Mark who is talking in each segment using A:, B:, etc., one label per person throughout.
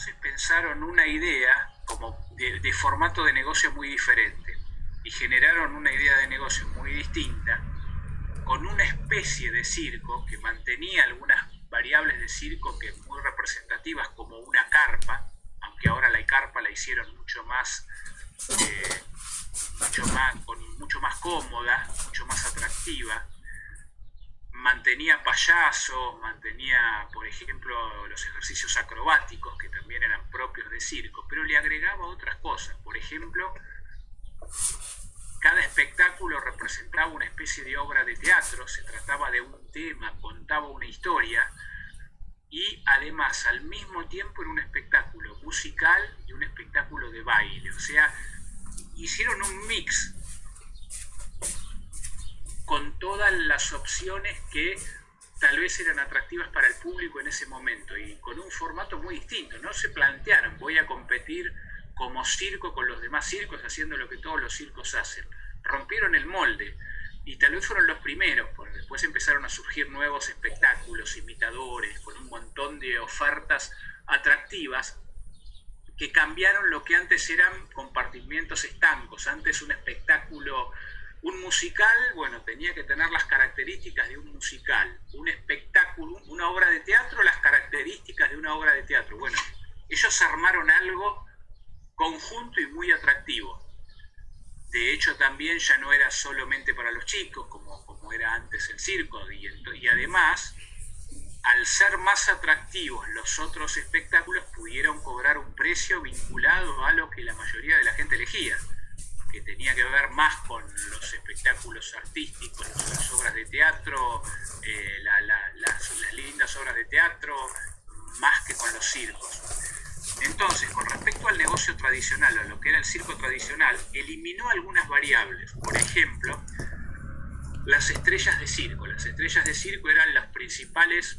A: entonces pensaron una idea como de formato de negocio muy diferente y generaron una idea de negocio muy distinta con una especie de circo que mantenía algunas variables de circo que muy representativas como una carpa, aunque ahora la carpa la hicieron eh, mucho más cómoda, mucho más atractiva. Mantenía payasos, mantenía, por ejemplo, los ejercicios acrobáticos, que también eran propios de circo, pero le agregaba otras cosas. Por ejemplo, cada espectáculo representaba una especie de obra de teatro, se trataba de un tema, contaba una historia, y además al mismo tiempo era un espectáculo musical y un espectáculo de baile. O sea, hicieron un mix con todas las opciones que tal vez eran atractivas para el público en ese momento y con un formato muy distinto. No se plantearon, voy a competir como circo con los demás circos haciendo lo que todos los circos hacen. Rompieron el molde y tal vez fueron los primeros, porque después empezaron a surgir nuevos espectáculos, imitadores, con un montón de ofertas atractivas que cambiaron lo que antes eran compartimientos estancos. Antes un espectáculo, un musical, bueno, tenía que tener las características de un musical. Un espectáculo, una obra de teatro, las características de una obra de teatro. Bueno, ellos armaron algo conjunto y muy atractivo. De hecho, también ya no era solamente para los chicos, como era antes el circo, y además, al ser más atractivos los otros espectáculos, pudieron cobrar un precio vinculado a lo que la mayoría de la gente elegía, que tenía que ver más con los espectáculos artísticos, las obras de teatro, las lindas obras de teatro, más que con los circos. Entonces, con respecto al negocio tradicional, a lo que era el circo tradicional, eliminó algunas variables. Por ejemplo, las estrellas de circo. Las estrellas de circo eran las principales.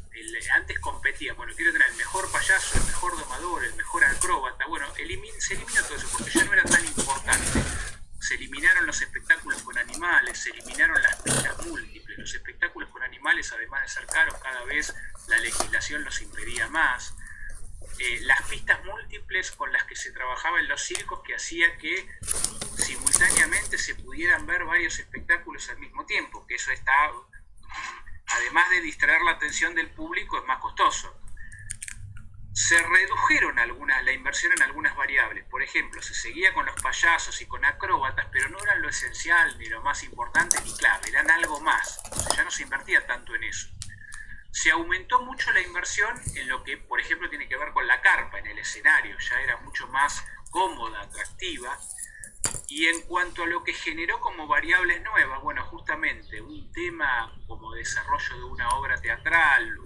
A: Antes competían, bueno, quiero tener el mejor payaso, el mejor domador, el mejor acróbata. Bueno, se eliminó todo eso porque ya no era tan importante. Se eliminaron los espectáculos con animales, se eliminaron las pistas múltiples. Los espectáculos con animales, además de ser caros, cada vez la legislación los impedía más. Las pistas múltiples con las que se trabajaba en los circos, que hacía que simultáneamente se pudieran ver varios espectáculos al mismo tiempo, que eso está, además de distraer la atención del público, es más costoso. Se redujeron la inversión en algunas variables. Por ejemplo, se seguía con los payasos y con acróbatas, pero no eran lo esencial, ni lo más importante, ni clave, eran algo más. O sea, ya no se invertía tanto en eso. Se aumentó mucho la inversión en lo que, por ejemplo, tiene que ver con la carpa en el escenario, ya era mucho más cómoda, atractiva. Y en cuanto a lo que generó como variables nuevas, bueno, justamente un tema como desarrollo de una obra teatral,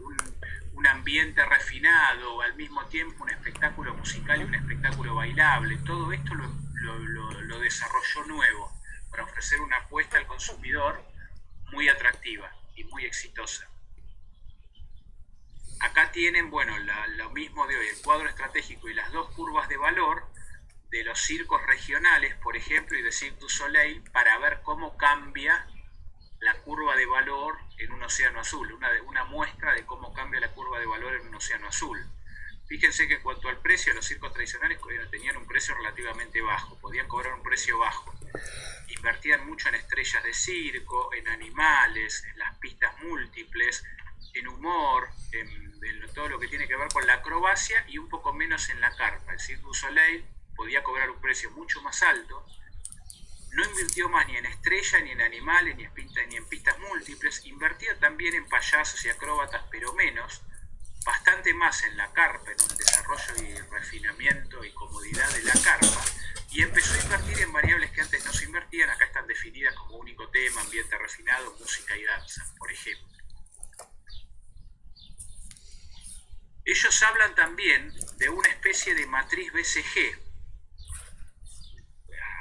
A: un ambiente refinado, al mismo tiempo un espectáculo musical y un espectáculo bailable, todo esto lo desarrolló nuevo para ofrecer una apuesta al consumidor muy atractiva y muy exitosa. Acá tienen, bueno, lo mismo de hoy, el cuadro estratégico y las dos curvas de valor de los circos regionales, por ejemplo, y de Cirque du Soleil, para ver cómo cambia la curva de valor en un océano azul, una muestra de cómo cambia la curva de valor en un océano azul. Fíjense que en cuanto al precio, los circos tradicionales tenían un precio relativamente bajo, podían cobrar un precio bajo. Invertían mucho en estrellas de circo, en animales, en las pistas múltiples, en humor, en todo lo que tiene que ver con la acrobacia y un poco menos en la carpa. El Cirque du Soleil podía cobrar un precio mucho más alto, no invirtió más ni en estrella, ni en animales, ni en pistas múltiples, invertía también en payasos y acróbatas, pero menos, bastante más en la carpa, en el desarrollo y refinamiento y comodidad de la carpa, y empezó a invertir en variables que antes no se invertían. Acá están definidas como único tema, ambiente refinado, música y danza, por ejemplo. Ellos hablan también de una especie de matriz BCG.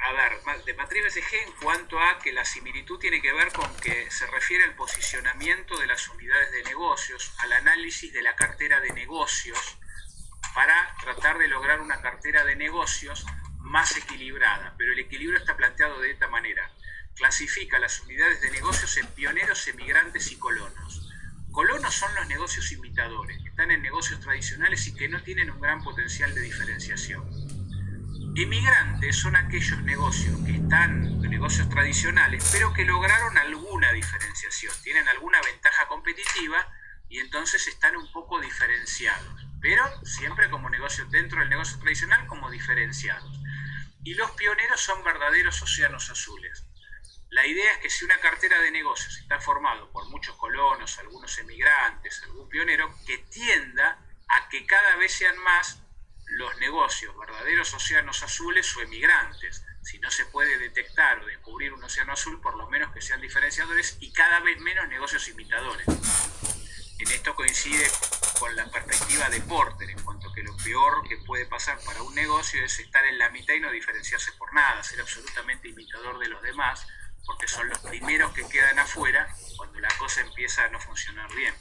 A: A ver, de matriz BCG en cuanto a que la similitud tiene que ver con que se refiere al posicionamiento de las unidades de negocios, al análisis de la cartera de negocios, para tratar de lograr una cartera de negocios más equilibrada. Pero el equilibrio está planteado de esta manera. Clasifica las unidades de negocios en pioneros, emigrantes y colonos. Colonos son los negocios imitadores, que están en negocios tradicionales y que no tienen un gran potencial de diferenciación. Emigrantes son aquellos negocios que están en negocios tradicionales, pero que lograron alguna diferenciación, tienen alguna ventaja competitiva y entonces están un poco diferenciados, pero siempre como negocio, dentro del negocio tradicional, como diferenciados. Y los pioneros son verdaderos océanos azules. La idea es que si una cartera de negocios está formada por muchos colonos, algunos emigrantes, algún pionero, que tienda a que cada vez sean más los negocios verdaderos océanos azules o emigrantes. Si no se puede detectar o descubrir un océano azul, por lo menos que sean diferenciadores y cada vez menos negocios imitadores. En esto coincide con la perspectiva de Porter, en cuanto que lo peor que puede pasar para un negocio es estar en la mitad y no diferenciarse por nada, ser absolutamente imitador de los demás, porque son los primeros que quedan afuera cuando la cosa empieza a no funcionar bien.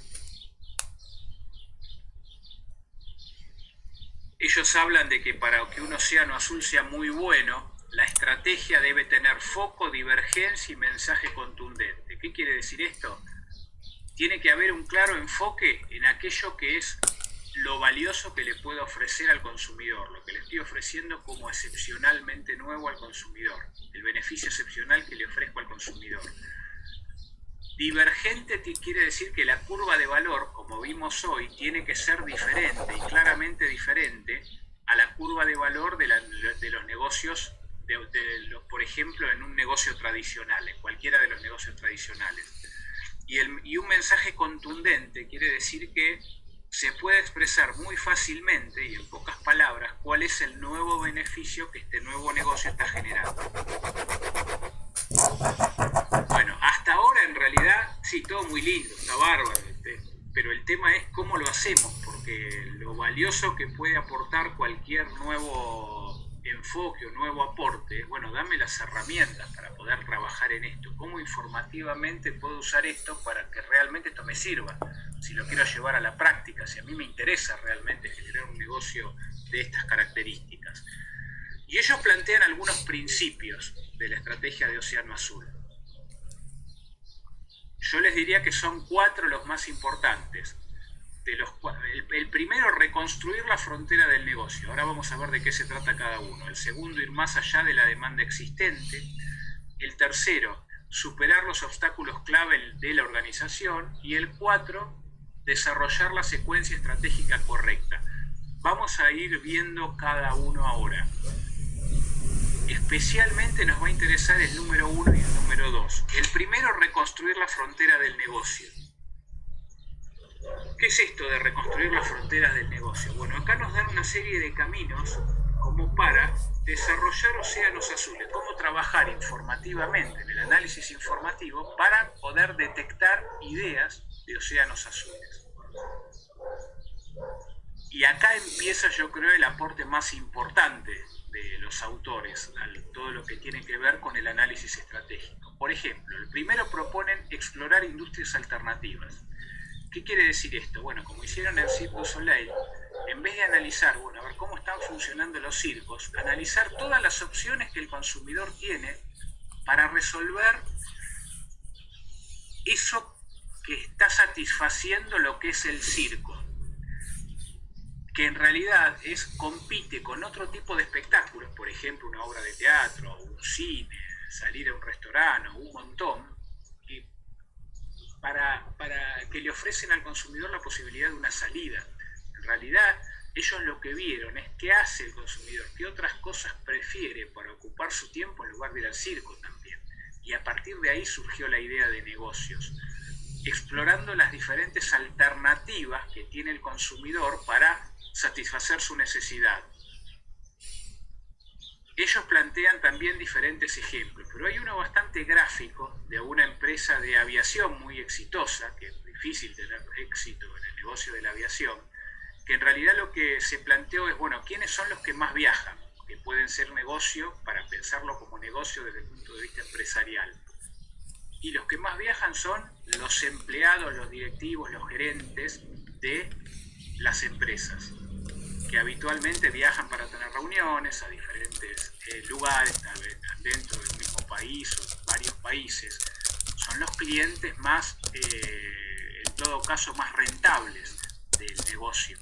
A: Ellos hablan de que para que un océano azul sea muy bueno, la estrategia debe tener foco, divergencia y mensaje contundente. ¿Qué quiere decir esto? Tiene que haber un claro enfoque en aquello que es lo valioso que le puedo ofrecer al consumidor, lo que le estoy ofreciendo como excepcionalmente nuevo al consumidor, el beneficio excepcional que le ofrezco al consumidor. Divergente quiere decir que la curva de valor, como vimos hoy, tiene que ser diferente y claramente diferente a la curva de valor de los negocios, por ejemplo, en un negocio tradicional, en cualquiera de los negocios tradicionales. Y un mensaje contundente quiere decir que se puede expresar muy fácilmente y en pocas palabras cuál es el nuevo beneficio que este nuevo negocio está generando. Bueno, hasta ahora en realidad, sí, todo muy lindo, está bárbaro, pero el tema es cómo lo hacemos, porque lo valioso que puede aportar cualquier nuevo enfoque o nuevo aporte es, bueno, dame las herramientas para poder trabajar en esto, cómo informativamente puedo usar esto para que realmente esto me sirva, si lo quiero llevar a la práctica, si a mí me interesa realmente generar un negocio de estas características. Y ellos plantean algunos principios de la estrategia de Océano Azul. Yo les diría que son 4 los más importantes. El primero, reconstruir la frontera del negocio. Ahora vamos a ver de qué se trata cada uno. El segundo, ir más allá de la demanda existente. El tercero, superar los obstáculos clave de la organización. Y el 4, desarrollar la secuencia estratégica correcta. Vamos a ir viendo cada uno ahora. Especialmente nos va a interesar el número 1 y el número 2. El primero, reconstruir la frontera del negocio. ¿Qué es esto de reconstruir las fronteras del negocio? Bueno, acá nos dan una serie de caminos como para desarrollar océanos azules, cómo trabajar informativamente en el análisis informativo para poder detectar ideas de océanos azules. Y acá empieza, yo creo, el aporte más importante de los autores a todo lo que tiene que ver con el análisis estratégico. Por ejemplo, el primero proponen explorar industrias alternativas. ¿Qué quiere decir esto? Bueno, como hicieron en Cirque du Soleil, en vez de analizar, bueno, a ver cómo están funcionando los circos, analizar todas las opciones que el consumidor tiene para resolver eso que está satisfaciendo lo que es el circo, que en realidad compite con otro tipo de espectáculos, por ejemplo, una obra de teatro, un cine, salir a un restaurante, un montón, para que le ofrecen al consumidor la posibilidad de una salida. En realidad, ellos lo que vieron es qué hace el consumidor, qué otras cosas prefiere para ocupar su tiempo en lugar de ir al circo también. Y a partir de ahí surgió la idea de negocios, explorando las diferentes alternativas que tiene el consumidor para satisfacer su necesidad. Ellos plantean también diferentes ejemplos, pero hay uno bastante gráfico de una empresa de aviación muy exitosa, que es difícil tener éxito en el negocio de la aviación, que en realidad lo que se planteó es, bueno, ¿quiénes son los que más viajan? Que pueden ser negocio, para pensarlo como negocio desde el punto de vista empresarial. Y los que más viajan son los empleados, los directivos, los gerentes de las empresas, que habitualmente viajan para tener reuniones a diferentes lugares, tal vez dentro del mismo país o varios países. Son los clientes más, el todo caso más rentables del negocio.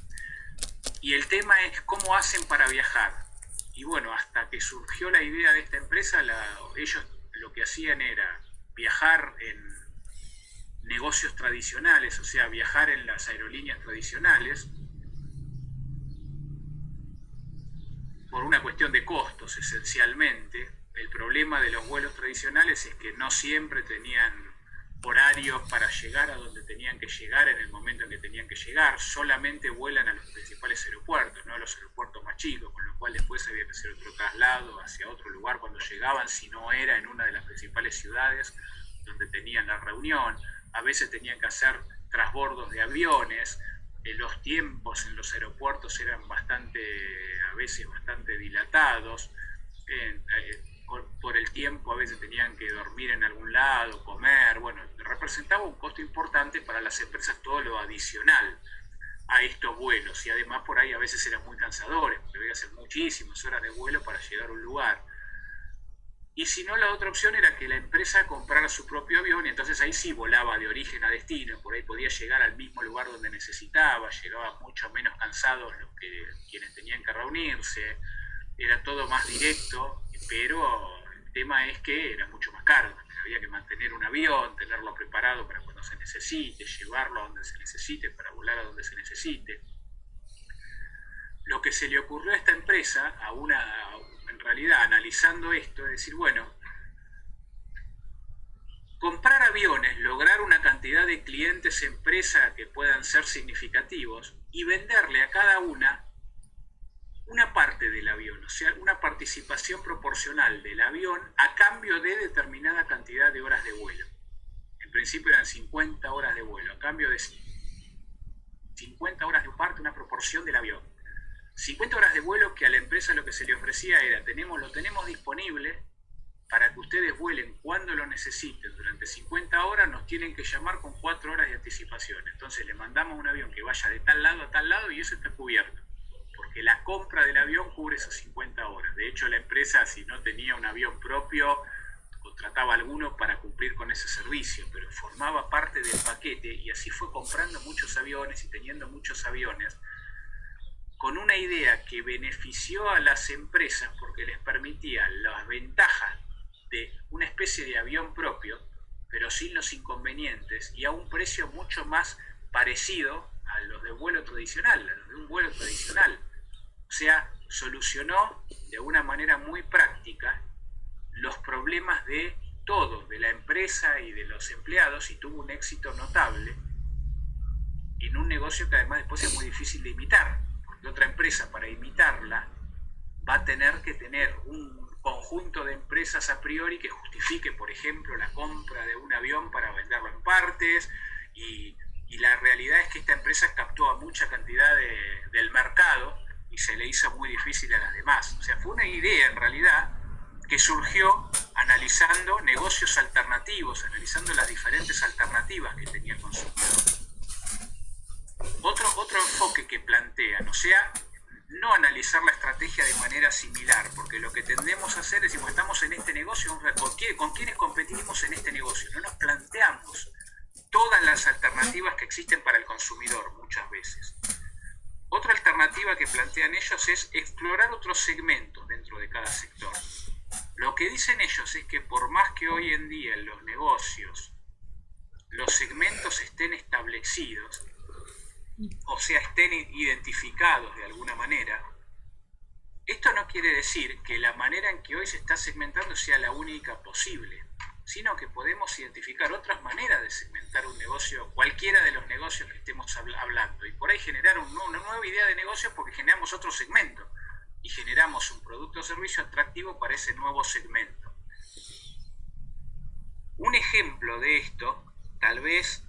A: Y el tema es cómo hacen para viajar. Y bueno, hasta que surgió la idea de esta empresa, ellos lo que hacían era viajar en negocios tradicionales, o sea, viajar en las aerolíneas tradicionales, por una cuestión de costos esencialmente. El problema de los vuelos tradicionales es que no siempre tenían horarios para llegar a donde tenían que llegar en el momento en que tenían que llegar, solamente vuelan a los principales aeropuertos, no a los aeropuertos más chicos, con lo cual después había que hacer otro traslado hacia otro lugar cuando llegaban, si no era en una de las principales ciudades donde tenían la reunión. A veces tenían que hacer transbordos de aviones. Los tiempos en los aeropuertos eran a veces bastante dilatados. Por el tiempo a veces tenían que dormir en algún lado, comer. Bueno, representaba un costo importante para las empresas todo lo adicional a estos vuelos, y además por ahí a veces eran muy cansadores, porque había que hacer muchísimas horas de vuelo para llegar a un lugar. Y si no, la otra opción era que la empresa comprara su propio avión, y entonces ahí sí volaba de origen a destino, por ahí podía llegar al mismo lugar donde necesitaba, llegaba mucho menos cansados quienes tenían que reunirse, era todo más directo, pero el tema es que era mucho más caro. Había que mantener un avión, tenerlo preparado para cuando se necesite, llevarlo a donde se necesite, para volar a donde se necesite. Lo que se le ocurrió a esta empresa, en realidad analizando esto, es decir, bueno, comprar aviones, lograr una cantidad de clientes empresa que puedan ser significativos y venderle a cada una parte del avión, o sea, una participación proporcional del avión a cambio de determinada cantidad de horas de vuelo. En principio eran 50 horas de vuelo, a cambio de 50 horas de parte, una proporción del avión. 50 horas de vuelo que a la empresa lo que se le ofrecía era, lo tenemos disponible para que ustedes vuelen cuando lo necesiten. Durante 50 horas nos tienen que llamar con 4 horas de anticipación. Entonces le mandamos un avión que vaya de tal lado a tal lado y eso está cubierto, porque la compra del avión cubre esas 50 horas. De hecho, la empresa, si no tenía un avión propio, contrataba alguno para cumplir con ese servicio, pero formaba parte del paquete, y así fue comprando muchos aviones y teniendo muchos aviones, con una idea que benefició a las empresas porque les permitía las ventajas de una especie de avión propio, pero sin los inconvenientes y a un precio mucho más parecido a los de vuelo tradicional, a los de un vuelo tradicional. O sea, solucionó de una manera muy práctica los problemas de todos, de la empresa y de los empleados, y tuvo un éxito notable en un negocio que además después es muy difícil de imitar, porque otra empresa para imitarla va a tener que tener un conjunto de empresas a priori que justifique, por ejemplo, la compra de un avión para venderlo en partes, y la realidad es que esta empresa captó a mucha cantidad del mercado y se le hizo muy difícil a las demás. O sea, fue una idea en realidad que surgió analizando negocios alternativos, analizando las diferentes alternativas que tenía el consumidor. Otro enfoque que plantean, o sea, no analizar la estrategia de manera similar, porque lo que tendemos a hacer es, decimos, estamos en este negocio, ¿con quiénes competimos en este negocio? No nos planteamos todas las alternativas que existen para el consumidor muchas veces. Otra alternativa que plantean ellos es explorar otros segmentos dentro de cada sector. Lo que dicen ellos es que por más que hoy en día en los negocios los segmentos estén establecidos, o sea, estén identificados de alguna manera, esto no quiere decir que la manera en que hoy se está segmentando sea la única posible, sino que podemos identificar otras maneras de segmentar un negocio, cualquiera de los negocios que estemos hablando, y por ahí generar una nueva idea de negocio, porque generamos otro segmento y generamos un producto o servicio atractivo para ese nuevo segmento. Un ejemplo de esto, tal vez,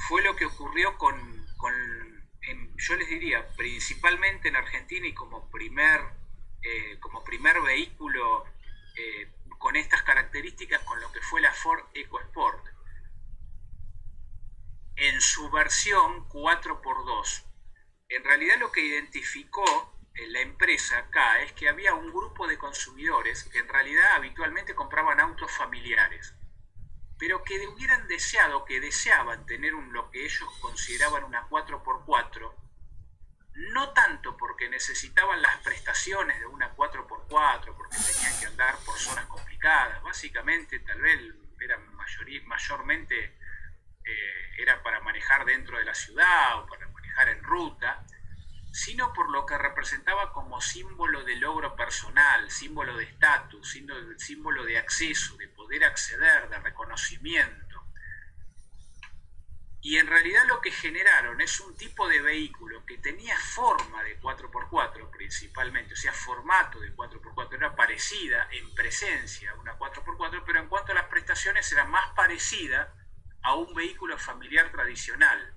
A: fue lo que ocurrió yo les diría, principalmente en Argentina, y como primer vehículo con estas características, con lo que fue la Ford EcoSport, en su versión 4x2. En realidad lo que identificó la empresa acá es que había un grupo de consumidores que en realidad habitualmente compraban autos familiares. pero que hubieran deseado, que deseaban tener lo que ellos consideraban una 4x4, no tanto porque necesitaban las prestaciones de una 4x4, porque tenían que andar por zonas complicadas, básicamente tal vez era mayormente era para manejar dentro de la ciudad o para manejar en ruta, sino por lo que representaba como símbolo de logro personal, símbolo de estatus, símbolo de acceso, de poder acceder, de reconocimiento. Y en realidad lo que generaron es un tipo de vehículo que tenía forma de 4x4 principalmente, o sea, formato de 4x4, era parecida en presencia a una 4x4, pero en cuanto a las prestaciones era más parecida a un vehículo familiar tradicional.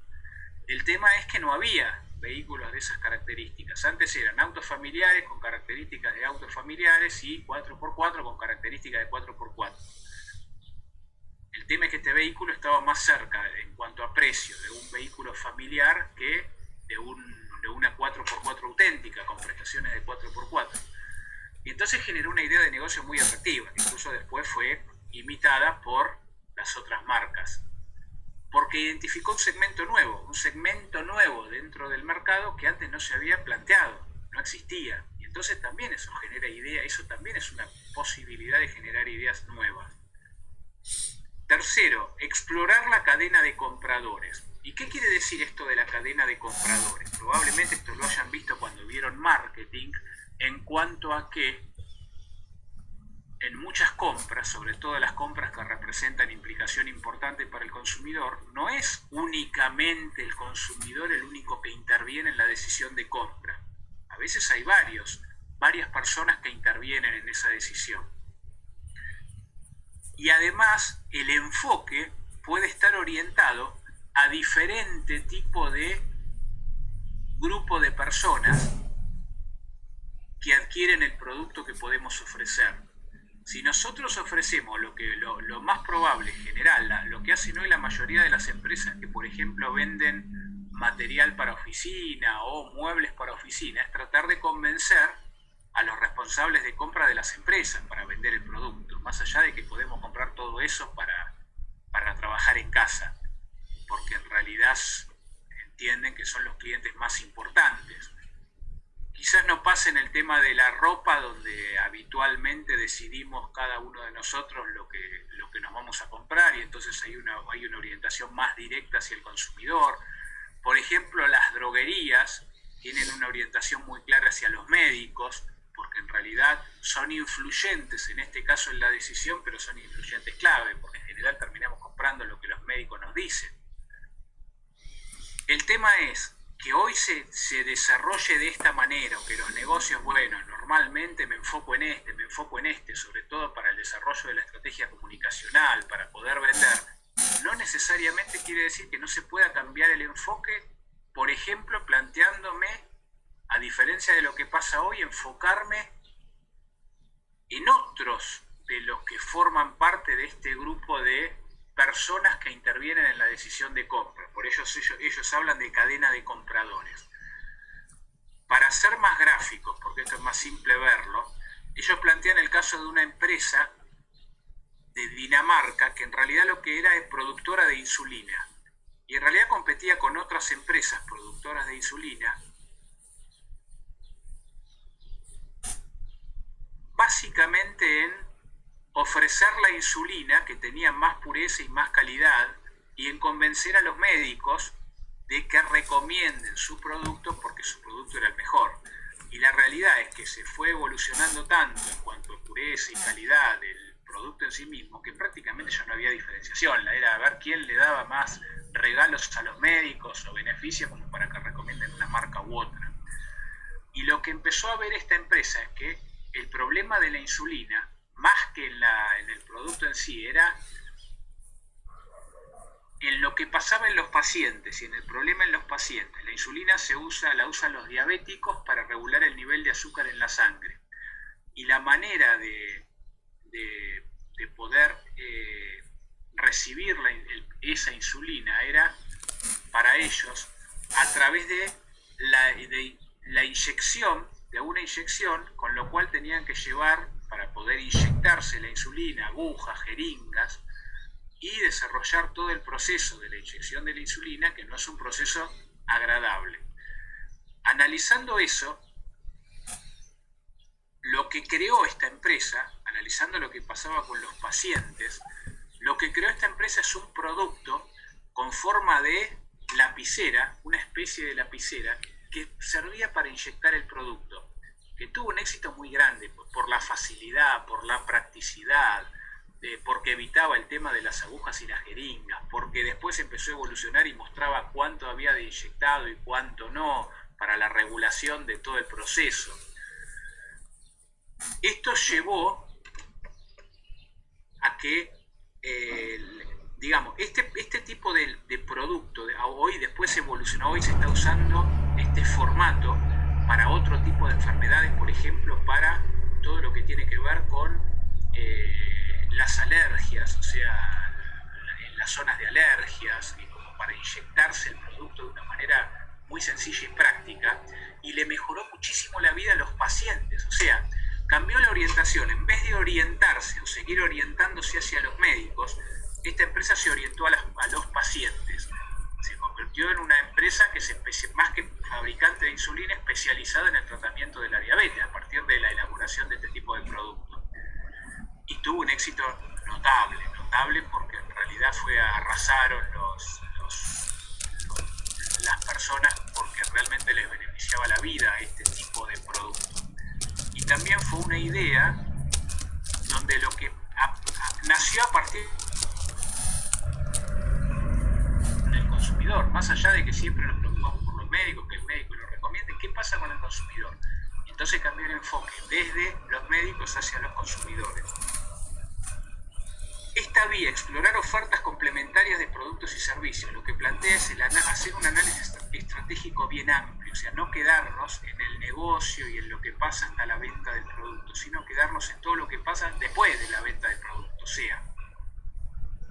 A: El tema es que no había vehículos de esas características. Antes eran autos familiares con características de autos familiares y 4x4 con características de 4x4. El tema es que este vehículo estaba más cerca en cuanto a precio de un vehículo familiar que de una 4x4 auténtica con prestaciones de 4x4. Y entonces generó una idea de negocio muy atractiva, que incluso después fue imitada por las otras marcas, porque identificó un segmento nuevo dentro del mercado que antes no se había planteado, no existía. Y entonces también eso genera ideas, eso también es una posibilidad de generar ideas nuevas. Tercero, explorar la cadena de compradores. ¿Y qué quiere decir esto de la cadena de compradores? Probablemente esto lo hayan visto cuando vieron marketing, en cuanto a que en muchas compras, sobre todo las compras que representan implicación importante para el consumidor, no es únicamente el consumidor el único que interviene en la decisión de compra. A veces hay varias personas que intervienen en esa decisión. Y además el enfoque puede estar orientado a diferente tipo de grupo de personas que adquieren el producto que podemos ofrecer. Si nosotros ofrecemos lo más probable en general, lo que hacen hoy la mayoría de las empresas que, por ejemplo, venden material para oficina o muebles para oficina, es tratar de convencer a los responsables de compra de las empresas para vender el producto, más allá de que podemos comprar todo eso para trabajar en casa, porque en realidad entienden que son los clientes más importantes. Quizás no pase en el tema de la ropa, donde habitualmente decidimos cada uno de nosotros lo que nos vamos a comprar, y entonces hay una orientación más directa hacia el consumidor. Por ejemplo, las droguerías tienen una orientación muy clara hacia los médicos, porque en realidad son influyentes, en este caso en la decisión, pero son influyentes clave, porque en general terminamos comprando lo que los médicos nos dicen. El tema es que hoy se desarrolle de esta manera, o que los negocios, bueno, normalmente me enfoco en este, sobre todo para el desarrollo de la estrategia comunicacional, para poder vender, no necesariamente quiere decir que no se pueda cambiar el enfoque, por ejemplo, planteándome, a diferencia de lo que pasa hoy, enfocarme en otros de los que forman parte de este grupo de personas que intervienen en la decisión de compra. Por ello ellos hablan de cadena de compradores. Para ser más gráficos, porque esto es más simple verlo, ellos plantean el caso de una empresa de Dinamarca que en realidad lo que era es productora de insulina, y en realidad competía con otras empresas productoras de insulina, básicamente en ofrecer la insulina que tenía más pureza y más calidad, y en convencer a los médicos de que recomienden su producto porque su producto era el mejor. Y la realidad es que se fue evolucionando tanto en cuanto a pureza y calidad del producto en sí mismo, que prácticamente ya no había diferenciación. Era a ver quién le daba más regalos a los médicos o beneficios como para que recomienden una marca u otra. Y lo que empezó a ver esta empresa es que el problema de la insulina, más que en el producto en sí, era en lo que pasaba en los pacientes y en el problema en los pacientes. La insulina la usan los diabéticos para regular el nivel de azúcar en la sangre. Y la manera de poder recibir esa insulina era, para ellos, a través de la inyección, de una inyección, con lo cual tenían que llevar, para poder inyectarse la insulina, agujas, jeringas, y desarrollar todo el proceso de la inyección de la insulina, que no es un proceso agradable. Analizando eso, lo que creó esta empresa, analizando lo que pasaba con los pacientes, lo que creó esta empresa es un producto con forma de lapicera, una especie de lapicera, que servía para inyectar el producto, que tuvo un éxito muy grande por la facilidad, por la practicidad, porque evitaba el tema de las agujas y las jeringas, porque después empezó a evolucionar y mostraba cuánto había de inyectado y cuánto no, para la regulación de todo el proceso. Esto llevó a que, digamos, este tipo de producto, hoy después evolucionó, hoy se está usando este formato para otro tipo de enfermedades, por ejemplo, para todo lo que tiene que ver con las alergias, o sea, en las zonas de alergias, y como para inyectarse el producto de una manera muy sencilla y práctica, y le mejoró muchísimo la vida a los pacientes. O sea, cambió la orientación. En vez de orientarse o seguir orientándose hacia los médicos, esta empresa se orientó a los pacientes. Se convirtió en una empresa que más que fabricante de insulina, especializada en el tratamiento de la diabetes a partir de la elaboración de este tipo de productos. Y tuvo un éxito notable, porque en realidad arrasaron las personas, porque realmente les beneficiaba la vida a este tipo de productos. Y también fue una idea donde lo que nació a partir del consumidor, más allá de que siempre nos preocupamos por los médicos, que el médico lo recomiende, ¿qué pasa con el consumidor? Entonces cambió el enfoque desde los médicos hacia los consumidores. Esta vía, explorar ofertas complementarias de productos y servicios, lo que plantea es hacer un análisis estratégico bien amplio, o sea, no quedarnos en el negocio y en lo que pasa hasta la venta del producto, sino quedarnos en todo lo que pasa después de la venta del producto. O sea,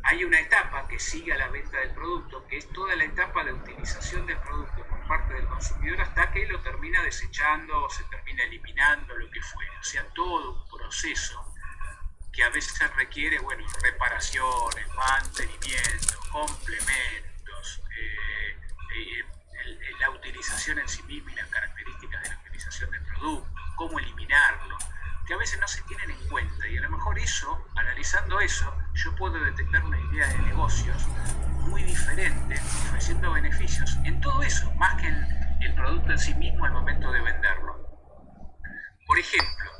A: hay una etapa que sigue a la venta del producto, que es toda la etapa de utilización del producto por parte del consumidor hasta que lo termina desechando o se termina eliminando, lo que fuere. O sea, todo un proceso que a veces requiere, reparaciones, mantenimiento, complementos, la utilización en sí misma y las características de la utilización del producto, cómo eliminarlo, que a veces no se tienen en cuenta. Y a lo mejor eso, analizando eso, yo puedo detectar una idea de negocios muy diferente, ofreciendo beneficios en todo eso, más que en el producto en sí mismo al momento de venderlo. Por ejemplo,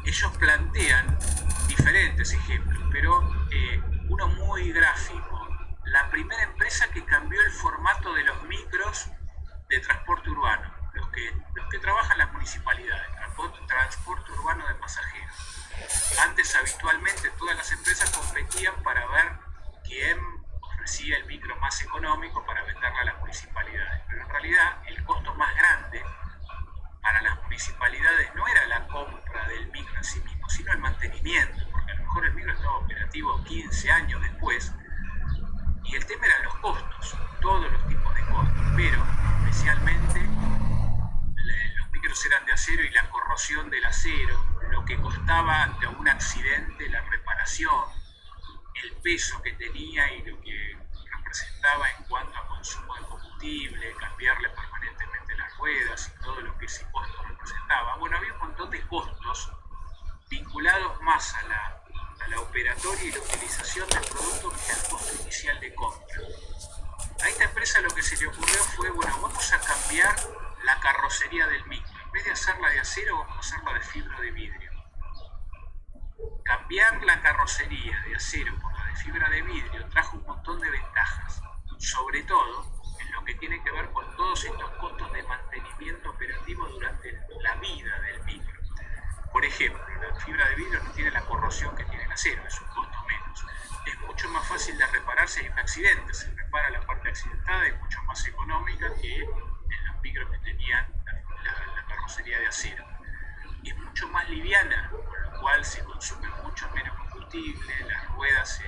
A: ellos plantean diferentes ejemplos, pero uno muy gráfico. La primera empresa que cambió el formato de los micros de transporte urbano, los que trabajan en las municipalidades, transporte urbano de pasajeros. Antes habitualmente todas las empresas competían para ver quién ofrecía el micro más económico para venderlo a las municipalidades, pero en realidad el costo más grande para las municipalidades no era la compra del micro en sí mismo, sino el mantenimiento, porque a lo mejor el micro estaba operativo 15 años después, y el tema eran los costos, todos los tipos de costos, pero especialmente los micros eran de acero y la corrosión del acero, lo que costaba ante un accidente la reparación, el peso que tenía y lo que representaba en cuanto a consumo de combustible, cambiarle permanentemente las ruedas y todo lo que ese costo representaba. Bueno, había un montón de costos vinculados más a la operatoria y la utilización del producto que al costo inicial de compra. A esta empresa lo que se le ocurrió fue, vamos a cambiar la carrocería del micro. En vez de hacerla de acero, vamos a hacerla de fibra de vidrio. Cambiar la carrocería de acero por la de fibra de vidrio trajo un montón de ventajas, sobre todo en lo que tiene que ver con todos estos costos de mantenimiento operativo durante la vida del micro. Por ejemplo, la fibra de vidrio no tiene la corrosión que tiene el acero, es un costo menos. Es mucho más fácil de reparar si hay un accidente, se repara la parte accidentada, es mucho más económica que en los micros que tenían la carrocería de acero. Y es mucho más liviana, con lo cual se consume mucho menos combustible, las ruedas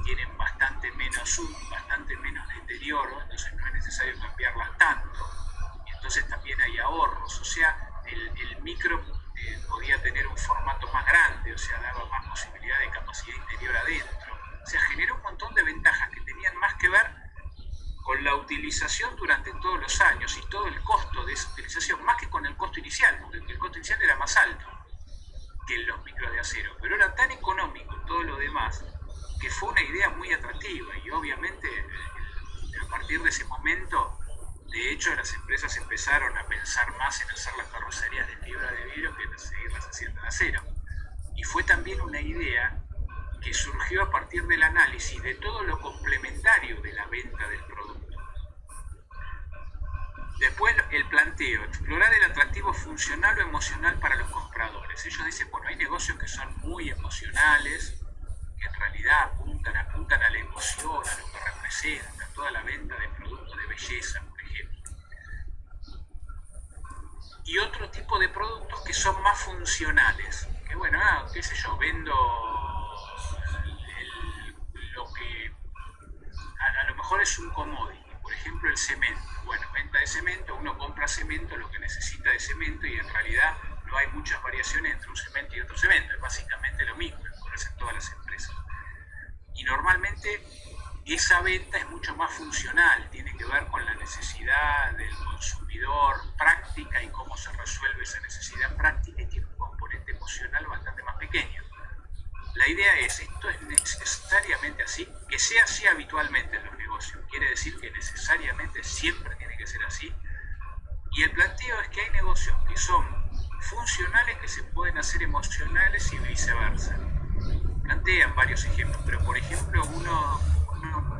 A: tienen bastante menos deterioro, entonces no es necesario cambiarlas tanto, y entonces también hay ahorros. O sea, el micro podía tener un formato más grande, o sea, con la utilización durante todos los años y todo el costo de esa utilización, más que con el costo inicial, porque el costo inicial era más alto que en los micros de acero, pero era tan económico todo lo demás que fue una idea muy atractiva y obviamente a partir de ese momento, de hecho, las empresas empezaron a pensar más en hacer las carrocerías de fibra de vidrio que en seguirlas haciendo de acero. Y fue también una idea que surgió a partir del análisis de todo lo complementario de la venta del producto. Después el planteo, explorar el atractivo funcional o emocional para los compradores. Ellos dicen, bueno, hay negocios que son muy emocionales, que en realidad apuntan a la emoción, a lo que representa, toda la venta de productos de belleza, por ejemplo. Y otro tipo de productos que son más funcionales, que bueno, qué sé yo, vendo lo que a lo mejor es un commodity, por ejemplo el cemento. Bueno, venta de cemento, uno compra cemento, lo que necesita de cemento, y en realidad no hay muchas variaciones entre un cemento y otro cemento, es básicamente lo mismo, lo hacen todas las empresas. Y normalmente esa venta es mucho más funcional, tiene que ver con la necesidad del consumidor práctica y cómo se resuelve esa necesidad práctica, y tiene un componente emocional bastante más pequeño. La idea es, ¿esto es necesariamente así? Que sea así habitualmente en los negocios, quiere decir que necesariamente siempre tiene que ser así. Y el planteo es que hay negocios que son funcionales que se pueden hacer emocionales y viceversa. Plantean varios ejemplos, pero por ejemplo uno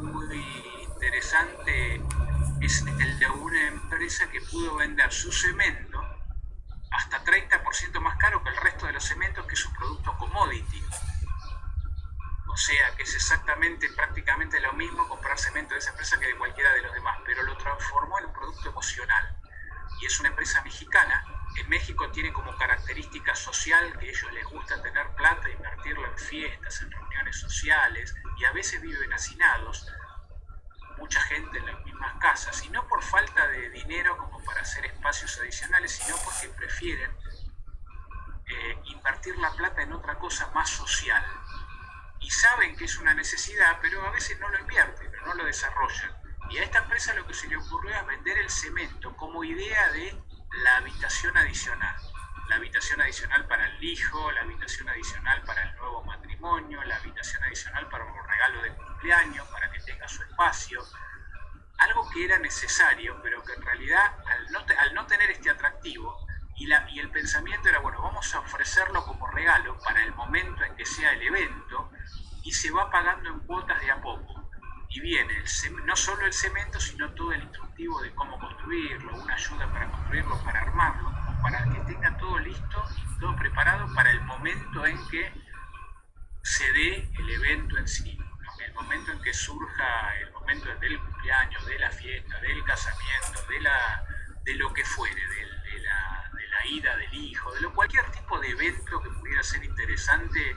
A: muy interesante es el de una empresa que pudo vender su cemento hasta 30% más caro que el resto de los cementos, que es un producto commodity. O sea que es exactamente, prácticamente lo mismo comprar cemento de esa empresa que de cualquiera de los demás, pero lo transformó en un producto emocional. Y es una empresa mexicana. En México tiene como característica social que a ellos les gusta tener plata, invertirla en fiestas, en reuniones sociales, y a veces viven hacinados, mucha gente en las mismas casas, y no por falta de dinero como para hacer espacios adicionales, sino porque prefieren invertir la plata en otra cosa más social. Y saben que es una necesidad, pero a veces no lo invierten, no lo desarrollan. Y a esta empresa lo que se le ocurrió es vender el cemento como idea de la habitación adicional. La habitación adicional para el hijo, la habitación adicional para el nuevo matrimonio, la habitación adicional para un regalo de cumpleaños, para que tenga su espacio. Algo que era necesario, pero que en realidad al no tener este atractivo, y el pensamiento era, bueno, vamos a ofrecerlo como regalo para el momento en que sea el evento, y se va pagando en cuotas de a poco. Y viene no solo el cemento, sino todo el instructivo de cómo construirlo, una ayuda para construirlo, para armarlo, para que tenga todo listo y todo preparado para el momento en que se dé el evento en sí, ¿no? El momento en que surja, el momento del cumpleaños, de la fiesta, del casamiento, de lo que fuere, de la ida del hijo, cualquier tipo de evento que pudiera ser interesante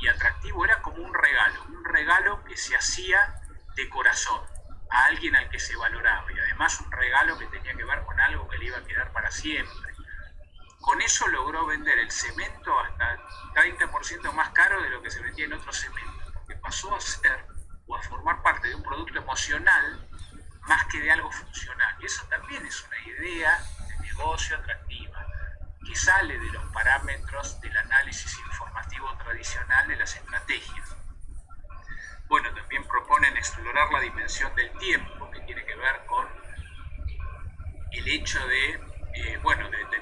A: y atractivo. Era como un regalo que se hacía de corazón a alguien al que se valoraba, y además un regalo que tenía que ver con algo que le iba a quedar para siempre. Con eso logró vender el cemento hasta 30% más caro de lo que se vendía en otros cementos, porque pasó a ser o a formar parte de un producto emocional más que de algo funcional. Y eso también es una idea de negocio atractiva, que sale de los parámetros del análisis informativo tradicional de las estrategias. Bueno, también proponen explorar la dimensión del tiempo, que tiene que ver con el hecho de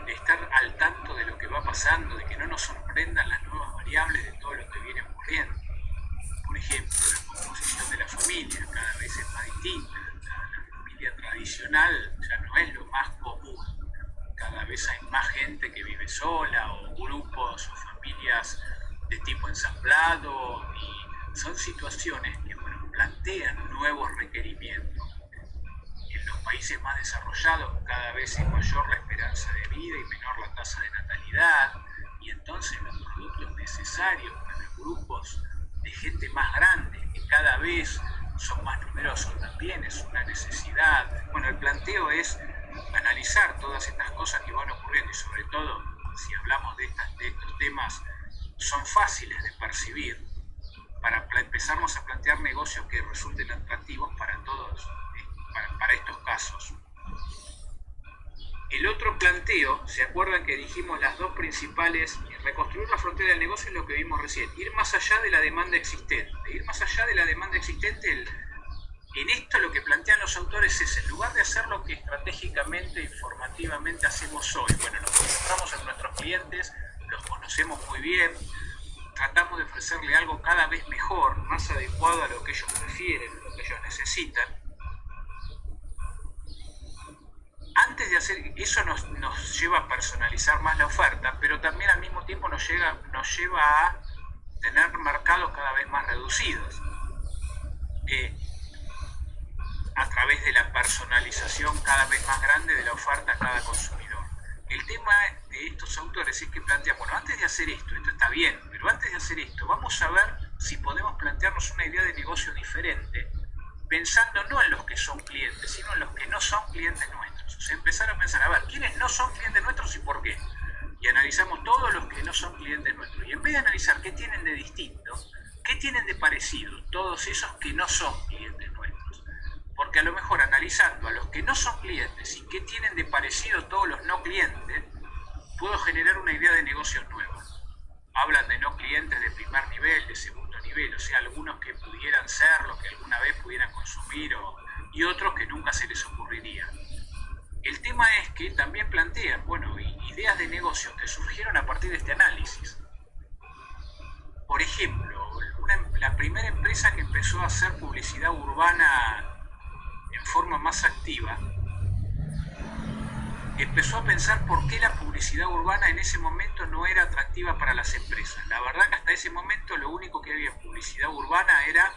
A: estar al tanto de lo que va pasando, de que no nos sorprendan las nuevas variables de todo lo que viene ocurriendo. Por ejemplo, la composición de la familia cada vez es más distinta. La familia tradicional ya no es lo más común. Cada vez hay más gente que vive sola, o grupos o familias de tipo ensamblado, y son situaciones que plantean nuevos requerimientos. En los países más desarrollados cada vez es mayor la esperanza de vida y menor la tasa de natalidad, y entonces los productos necesarios para grupos de gente más grande, que cada vez son más numerosos, también es una necesidad. Bueno, el planteo es analizar todas estas cosas que van ocurriendo, y sobre todo, si hablamos de estos temas, son fáciles de percibir, para empezarnos a plantear negocios que resulten atractivos para todos, para pasos. El otro planteo, ¿se acuerdan que dijimos las dos principales? Reconstruir la frontera del negocio es lo que vimos recién, ir más allá de la demanda existente. Ir más allá de la demanda existente, en esto lo que plantean los autores es, en lugar de hacer lo que estratégicamente, informativamente hacemos hoy, bueno, nos concentramos en nuestros clientes, los conocemos muy bien, tratamos de ofrecerle algo cada vez mejor, más adecuado a lo que ellos prefieren, a lo que ellos necesitan. Antes de hacer eso nos lleva a personalizar más la oferta, pero también al mismo tiempo nos lleva a tener mercados cada vez más reducidos. A través de la personalización cada vez más grande de la oferta a cada consumidor. El tema de estos autores es que plantean, bueno, antes de hacer esto está bien, pero antes de hacer esto vamos a ver si podemos plantearnos una idea de negocio diferente, pensando no en los que son clientes, sino en los que no son clientes nuestros. O sea, empezar a pensar, a ver, ¿quiénes no son clientes nuestros y por qué? Y analizamos todos los que no son clientes nuestros. Y en vez de analizar qué tienen de distinto, qué tienen de parecido todos esos que no son clientes nuestros. Porque a lo mejor analizando a los que no son clientes y qué tienen de parecido todos los no clientes, puedo generar una idea de negocios nueva. Hablan de no clientes de primer nivel, de segundo nivel, o sea, algunos que pudieran ser, los que alguna vez pudieran consumir, y otros que nunca se les ocurriría. El tema es que también plantean, bueno, ideas de negocios que surgieron a partir de este análisis. Por ejemplo, la primera empresa que empezó a hacer publicidad urbana en forma más activa, empezó a pensar por qué la publicidad urbana en ese momento no era atractiva para las empresas. La verdad que hasta ese momento lo único que había en publicidad urbana era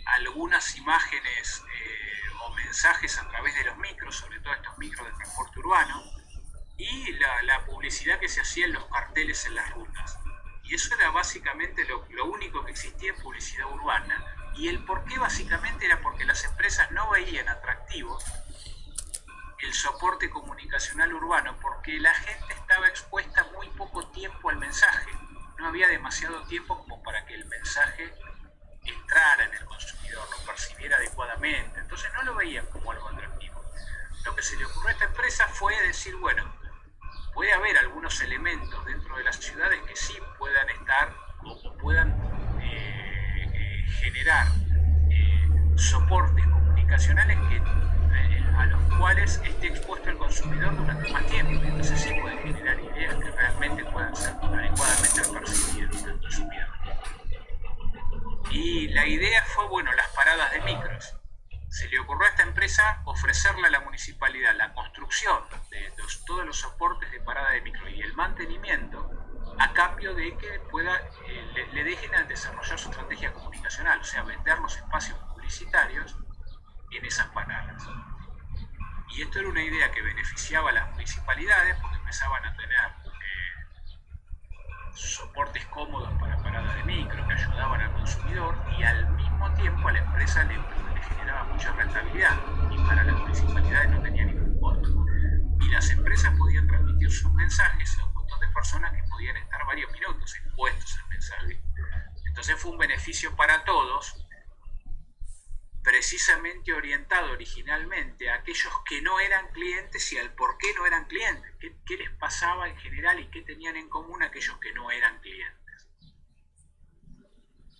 A: algunas imágenes o mensajes a través de los micros, sobre todo estos micros de transporte urbano, y la publicidad que se hacía en los carteles en las rutas. Y eso era básicamente lo único que existía en publicidad urbana. Y el por qué básicamente era porque las empresas no veían atractivo el soporte comunicacional urbano, porque la gente estaba expuesta muy poco tiempo al mensaje. No había demasiado tiempo como para que el mensaje entrara en el consumidor, lo percibiera adecuadamente. Entonces no lo veían como algo atractivo. Lo que se le ocurrió a esta empresa fue decir, bueno, puede haber algunos elementos dentro de las ciudades que sí puedan estar o puedan generar soportes comunicacionales a los cuales esté expuesto el consumidor durante más tiempo. Entonces sí pueden generar ideas que realmente puedan ser adecuadamente percibidas por el consumidor. Y la idea fue, bueno, las paradas de micros. Se le ocurrió a esta empresa ofrecerle a la municipalidad la construcción de todos los soportes de parada de micro y el mantenimiento a cambio de que le dejen a desarrollar su estrategia comunicacional, o sea, vender los espacios publicitarios en esas paradas. Y esto era una idea que beneficiaba a las municipalidades porque empezaban a tener soportes cómodos para parada de micro que ayudaban al consumidor y al mismo tiempo a la empresa le generaba mucha rentabilidad y para las municipalidades no tenía ningún costo. Y las empresas podían transmitir sus mensajes a un montón de personas que podían estar varios minutos expuestos al mensaje. Entonces fue un beneficio para todos, precisamente orientado originalmente a aquellos que no eran clientes y al por qué no eran clientes, qué les pasaba en general y qué tenían en común aquellos que no eran clientes.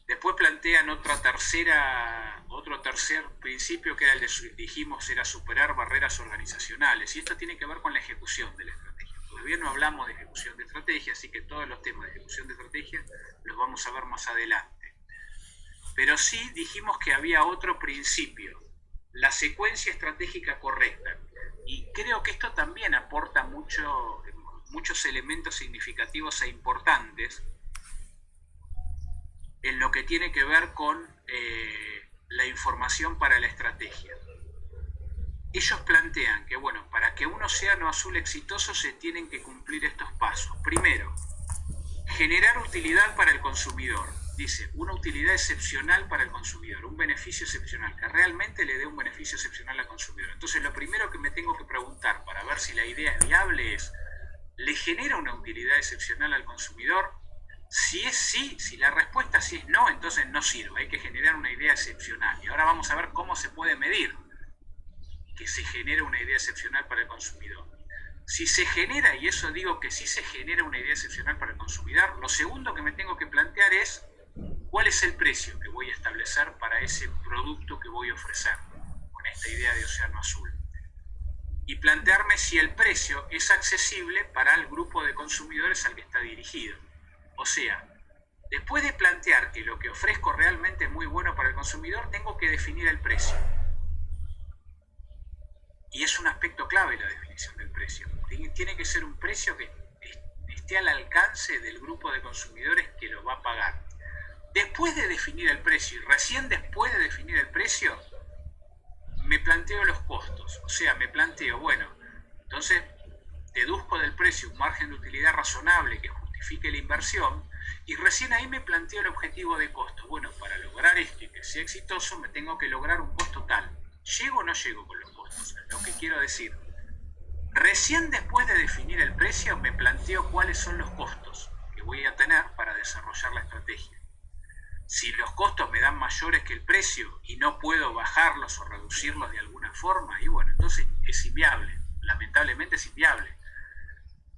A: Después plantean otro tercer principio que era el de, dijimos, era superar barreras organizacionales, y esto tiene que ver con la ejecución de la estrategia. Todavía no hablamos de ejecución de estrategia, así que todos los temas de ejecución de estrategia los vamos a ver más adelante. Pero sí dijimos que había otro principio, la secuencia estratégica correcta. Y creo que esto también aporta muchos elementos significativos e importantes en lo que tiene que ver con la información para la estrategia. Ellos plantean que, bueno, para que un océano azul exitoso se tienen que cumplir estos pasos. Primero, generar utilidad para el consumidor. Dice, una utilidad excepcional para el consumidor, un beneficio excepcional, que realmente le dé un beneficio excepcional al consumidor. Entonces, lo primero que me tengo que preguntar para ver si la idea es viable es, ¿le genera una utilidad excepcional al consumidor? Si es sí, si la respuesta sí es no, entonces no sirve, hay que generar una idea excepcional. Y ahora vamos a ver cómo se puede medir que se genera una idea excepcional para el consumidor. Si se genera, y eso digo que sí se genera una idea excepcional para el consumidor, lo segundo que me tengo que plantear es cuál es el precio que voy a establecer para ese producto que voy a ofrecer con esta idea de océano azul. Y plantearme si el precio es accesible para el grupo de consumidores al que está dirigido. O sea, después de plantear que lo que ofrezco realmente es muy bueno para el consumidor, tengo que definir el precio. Y es un aspecto clave la definición del precio. Tiene que ser un precio que esté al alcance del grupo de consumidores que lo va a pagar. Después de definir el precio, y recién después de definir el precio, me planteo los costos. O sea, me planteo, bueno, entonces deduzco del precio un margen de utilidad razonable que justifique la inversión, y recién ahí me planteo el objetivo de costo. Bueno, para lograr esto y que sea exitoso, me tengo que lograr un costo tal. ¿Llego o no llego con los costos? Es lo que quiero decir. Recién después de definir el precio, me planteo cuáles son los costos que voy a tener para desarrollar la estrategia. Si los costos me dan mayores que el precio y no puedo bajarlos o reducirlos de alguna forma, y bueno, entonces es inviable. Lamentablemente es inviable.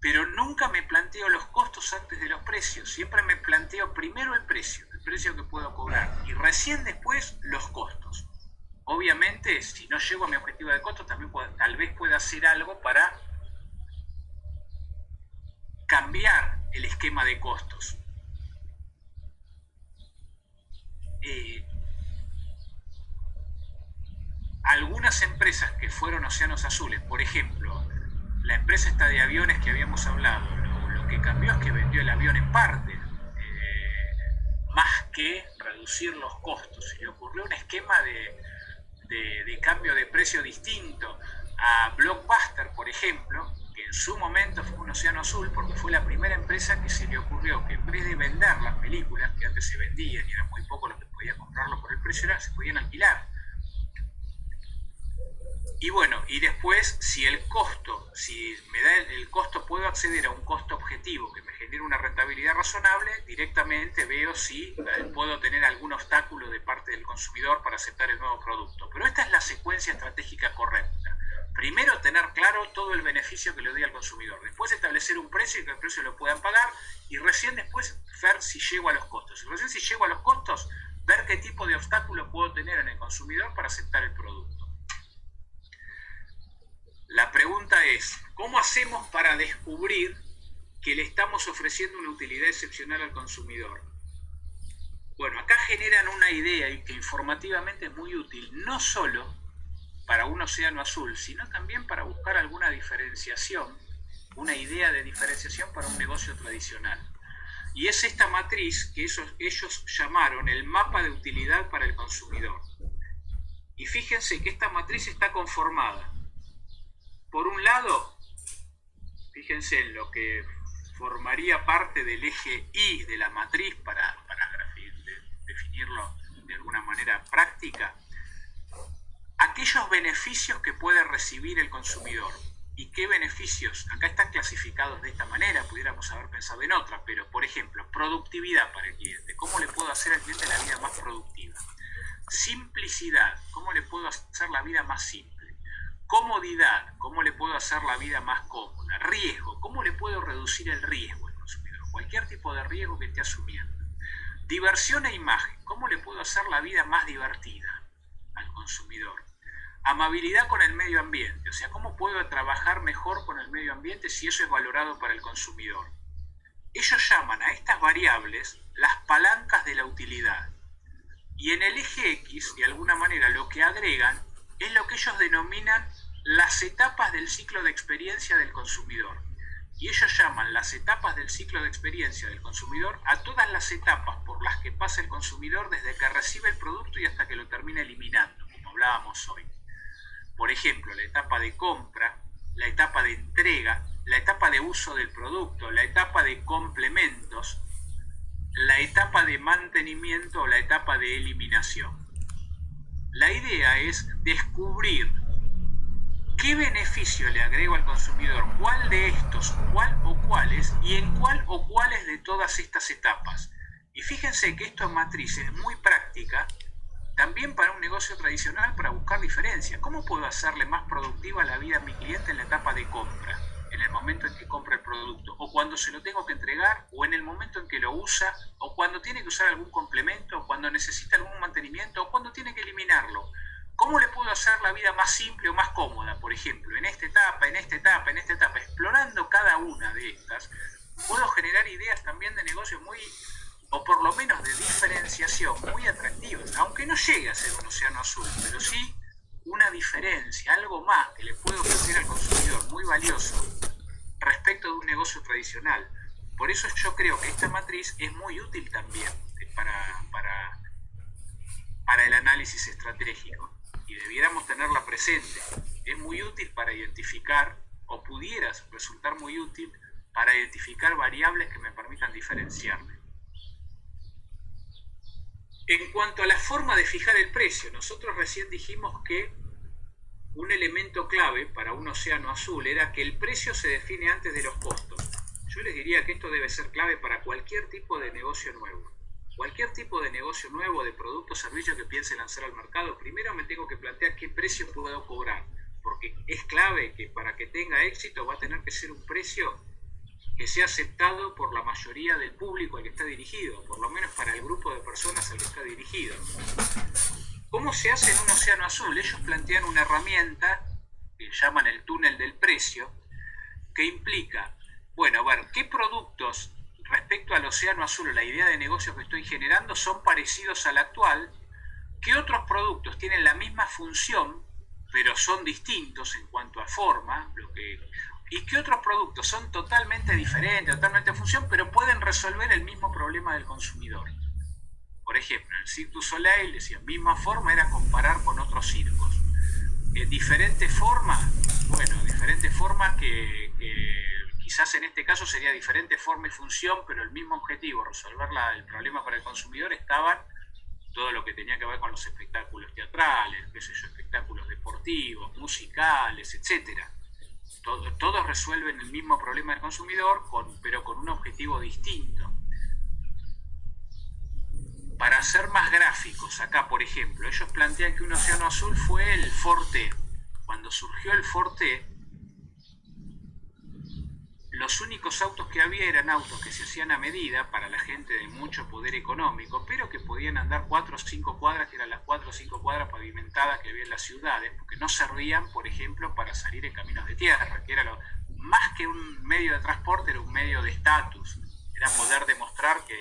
A: Pero nunca me planteo los costos antes de los precios. Siempre me planteo primero el precio que puedo cobrar, y recién después los costos. Obviamente, si no llego a mi objetivo de costo, también tal vez pueda hacer algo para cambiar el esquema de costos. Algunas empresas que fueron océanos azules, por ejemplo, la empresa esta de aviones que habíamos hablado, lo que cambió es que vendió el avión en parte, más que reducir los costos. Se le ocurrió un esquema de cambio de precio distinto a Blockbuster, por ejemplo, que en su momento fue un océano azul porque fue la primera empresa que se le ocurrió que en vez de vender las películas, que antes se vendían y eran muy pocos los que podían comprarlo por el precio, se podían alquilar. Y bueno, y después, si me da el costo, puedo acceder a un costo objetivo que me genere una rentabilidad razonable, directamente veo si puedo tener algún obstáculo de parte del consumidor para aceptar el nuevo producto. Pero esta es la secuencia estratégica correcta. Primero, tener claro todo el beneficio que le doy al consumidor. Después, establecer un precio y que el precio lo puedan pagar. Y recién después, ver si llego a los costos. Y recién si llego a los costos, ver qué tipo de obstáculo puedo tener en el consumidor para aceptar el producto. La pregunta es, ¿cómo hacemos para descubrir que le estamos ofreciendo una utilidad excepcional al consumidor? Bueno, acá generan una idea que informativamente es muy útil, no solo para un océano azul, sino también para buscar alguna diferenciación, una idea de diferenciación para un negocio tradicional. Y es esta matriz que ellos llamaron el mapa de utilidad para el consumidor. Y fíjense que esta matriz está conformada. Por un lado, fíjense en lo que formaría parte del eje Y de la matriz para definirlo de alguna manera práctica, aquellos beneficios que puede recibir el consumidor. ¿Y qué beneficios? Acá están clasificados de esta manera, pudiéramos haber pensado en otra, pero por ejemplo, productividad para el cliente. ¿Cómo le puedo hacer al cliente la vida más productiva? Simplicidad. ¿Cómo le puedo hacer la vida más simple? Comodidad, ¿cómo le puedo hacer la vida más cómoda? Riesgo, ¿cómo le puedo reducir el riesgo al consumidor? Cualquier tipo de riesgo que esté asumiendo. Diversión e imagen, ¿cómo le puedo hacer la vida más divertida al consumidor? Amabilidad con el medio ambiente, o sea, ¿cómo puedo trabajar mejor con el medio ambiente si eso es valorado para el consumidor? Ellos llaman a estas variables las palancas de la utilidad. Y en el eje X, de alguna manera, lo que agregan es lo que ellos denominan las etapas del ciclo de experiencia del consumidor. Y ellos llaman las etapas del ciclo de experiencia del consumidor a todas las etapas por las que pasa el consumidor desde que recibe el producto y hasta que lo termina eliminando, como hablábamos hoy. Por ejemplo, la etapa de compra, la etapa de entrega, la etapa de uso del producto, la etapa de complementos, la etapa de mantenimiento o la etapa de eliminación. La idea es descubrir qué beneficio le agrego al consumidor, cuál de estos, cuál o cuáles, y en cuál o cuáles de todas estas etapas. Y fíjense que esto en matriz es muy práctica, también para un negocio tradicional, para buscar diferencias. ¿Cómo puedo hacerle más productiva la vida a mi cliente en la etapa de compra? En el momento en que compra el producto, o cuando se lo tengo que entregar, o en el momento en que lo usa, o cuando tiene que usar algún complemento, o cuando necesita algún mantenimiento, o cuando tiene que eliminarlo. ¿Cómo le puedo hacer la vida más simple o más cómoda? Por ejemplo, en esta etapa, en esta etapa, en esta etapa, explorando cada una de estas, puedo generar ideas también de negocio muy, o por lo menos de diferenciación, muy atractivas, aunque no llegue a ser un océano azul, pero sí una diferencia, algo más que le puedo ofrecer al consumidor, muy valioso, respecto de un negocio tradicional. Por eso yo creo que esta matriz es muy útil también para el análisis estratégico y debiéramos tenerla presente. Es muy útil para identificar, o pudiera resultar muy útil para identificar variables que me permitan diferenciarme. En cuanto a la forma de fijar el precio, nosotros recién dijimos que un elemento clave para un océano azul era que el precio se define antes de los costos. Yo les diría que esto debe ser clave para cualquier tipo de negocio nuevo. Cualquier tipo de negocio nuevo, de producto o servicio que piense lanzar al mercado, primero me tengo que plantear qué precio puedo cobrar, porque es clave que para que tenga éxito va a tener que ser un precio que sea aceptado por la mayoría del público al que está dirigido, por lo menos para el grupo de personas al que está dirigido. ¿Cómo se hace en un océano azul? Ellos plantean una herramienta que llaman el túnel del precio, que implica, bueno, a ver, ¿qué productos respecto al océano azul o la idea de negocio que estoy generando son parecidos al actual? ¿Qué otros productos tienen la misma función, pero son distintos en cuanto a forma? ¿Y qué otros productos son totalmente diferentes, totalmente en función, pero pueden resolver el mismo problema del consumidor? Por ejemplo, el Cirque du Soleil, decía, misma forma era comparar con otros circos. Diferente forma, bueno, diferente forma que quizás en este caso sería diferente forma y función, pero el mismo objetivo, resolver el problema para el consumidor, estaban todo lo que tenía que ver con los espectáculos teatrales, qué sé yo, espectáculos deportivos, musicales, etc. Todos resuelven el mismo problema del consumidor, pero con un objetivo distinto. Para ser más gráficos, acá por ejemplo, ellos plantean que un océano azul fue el Forte. Cuando surgió el Forte, los únicos autos que había eran autos que se hacían a medida para la gente de mucho poder económico, pero que podían andar 4 o 5 cuadras, que eran las 4 o 5 cuadras pavimentadas que había en las ciudades, porque no servían, por ejemplo, para salir en caminos de tierra, que era más que un medio de transporte, era un medio de estatus. Era poder demostrar que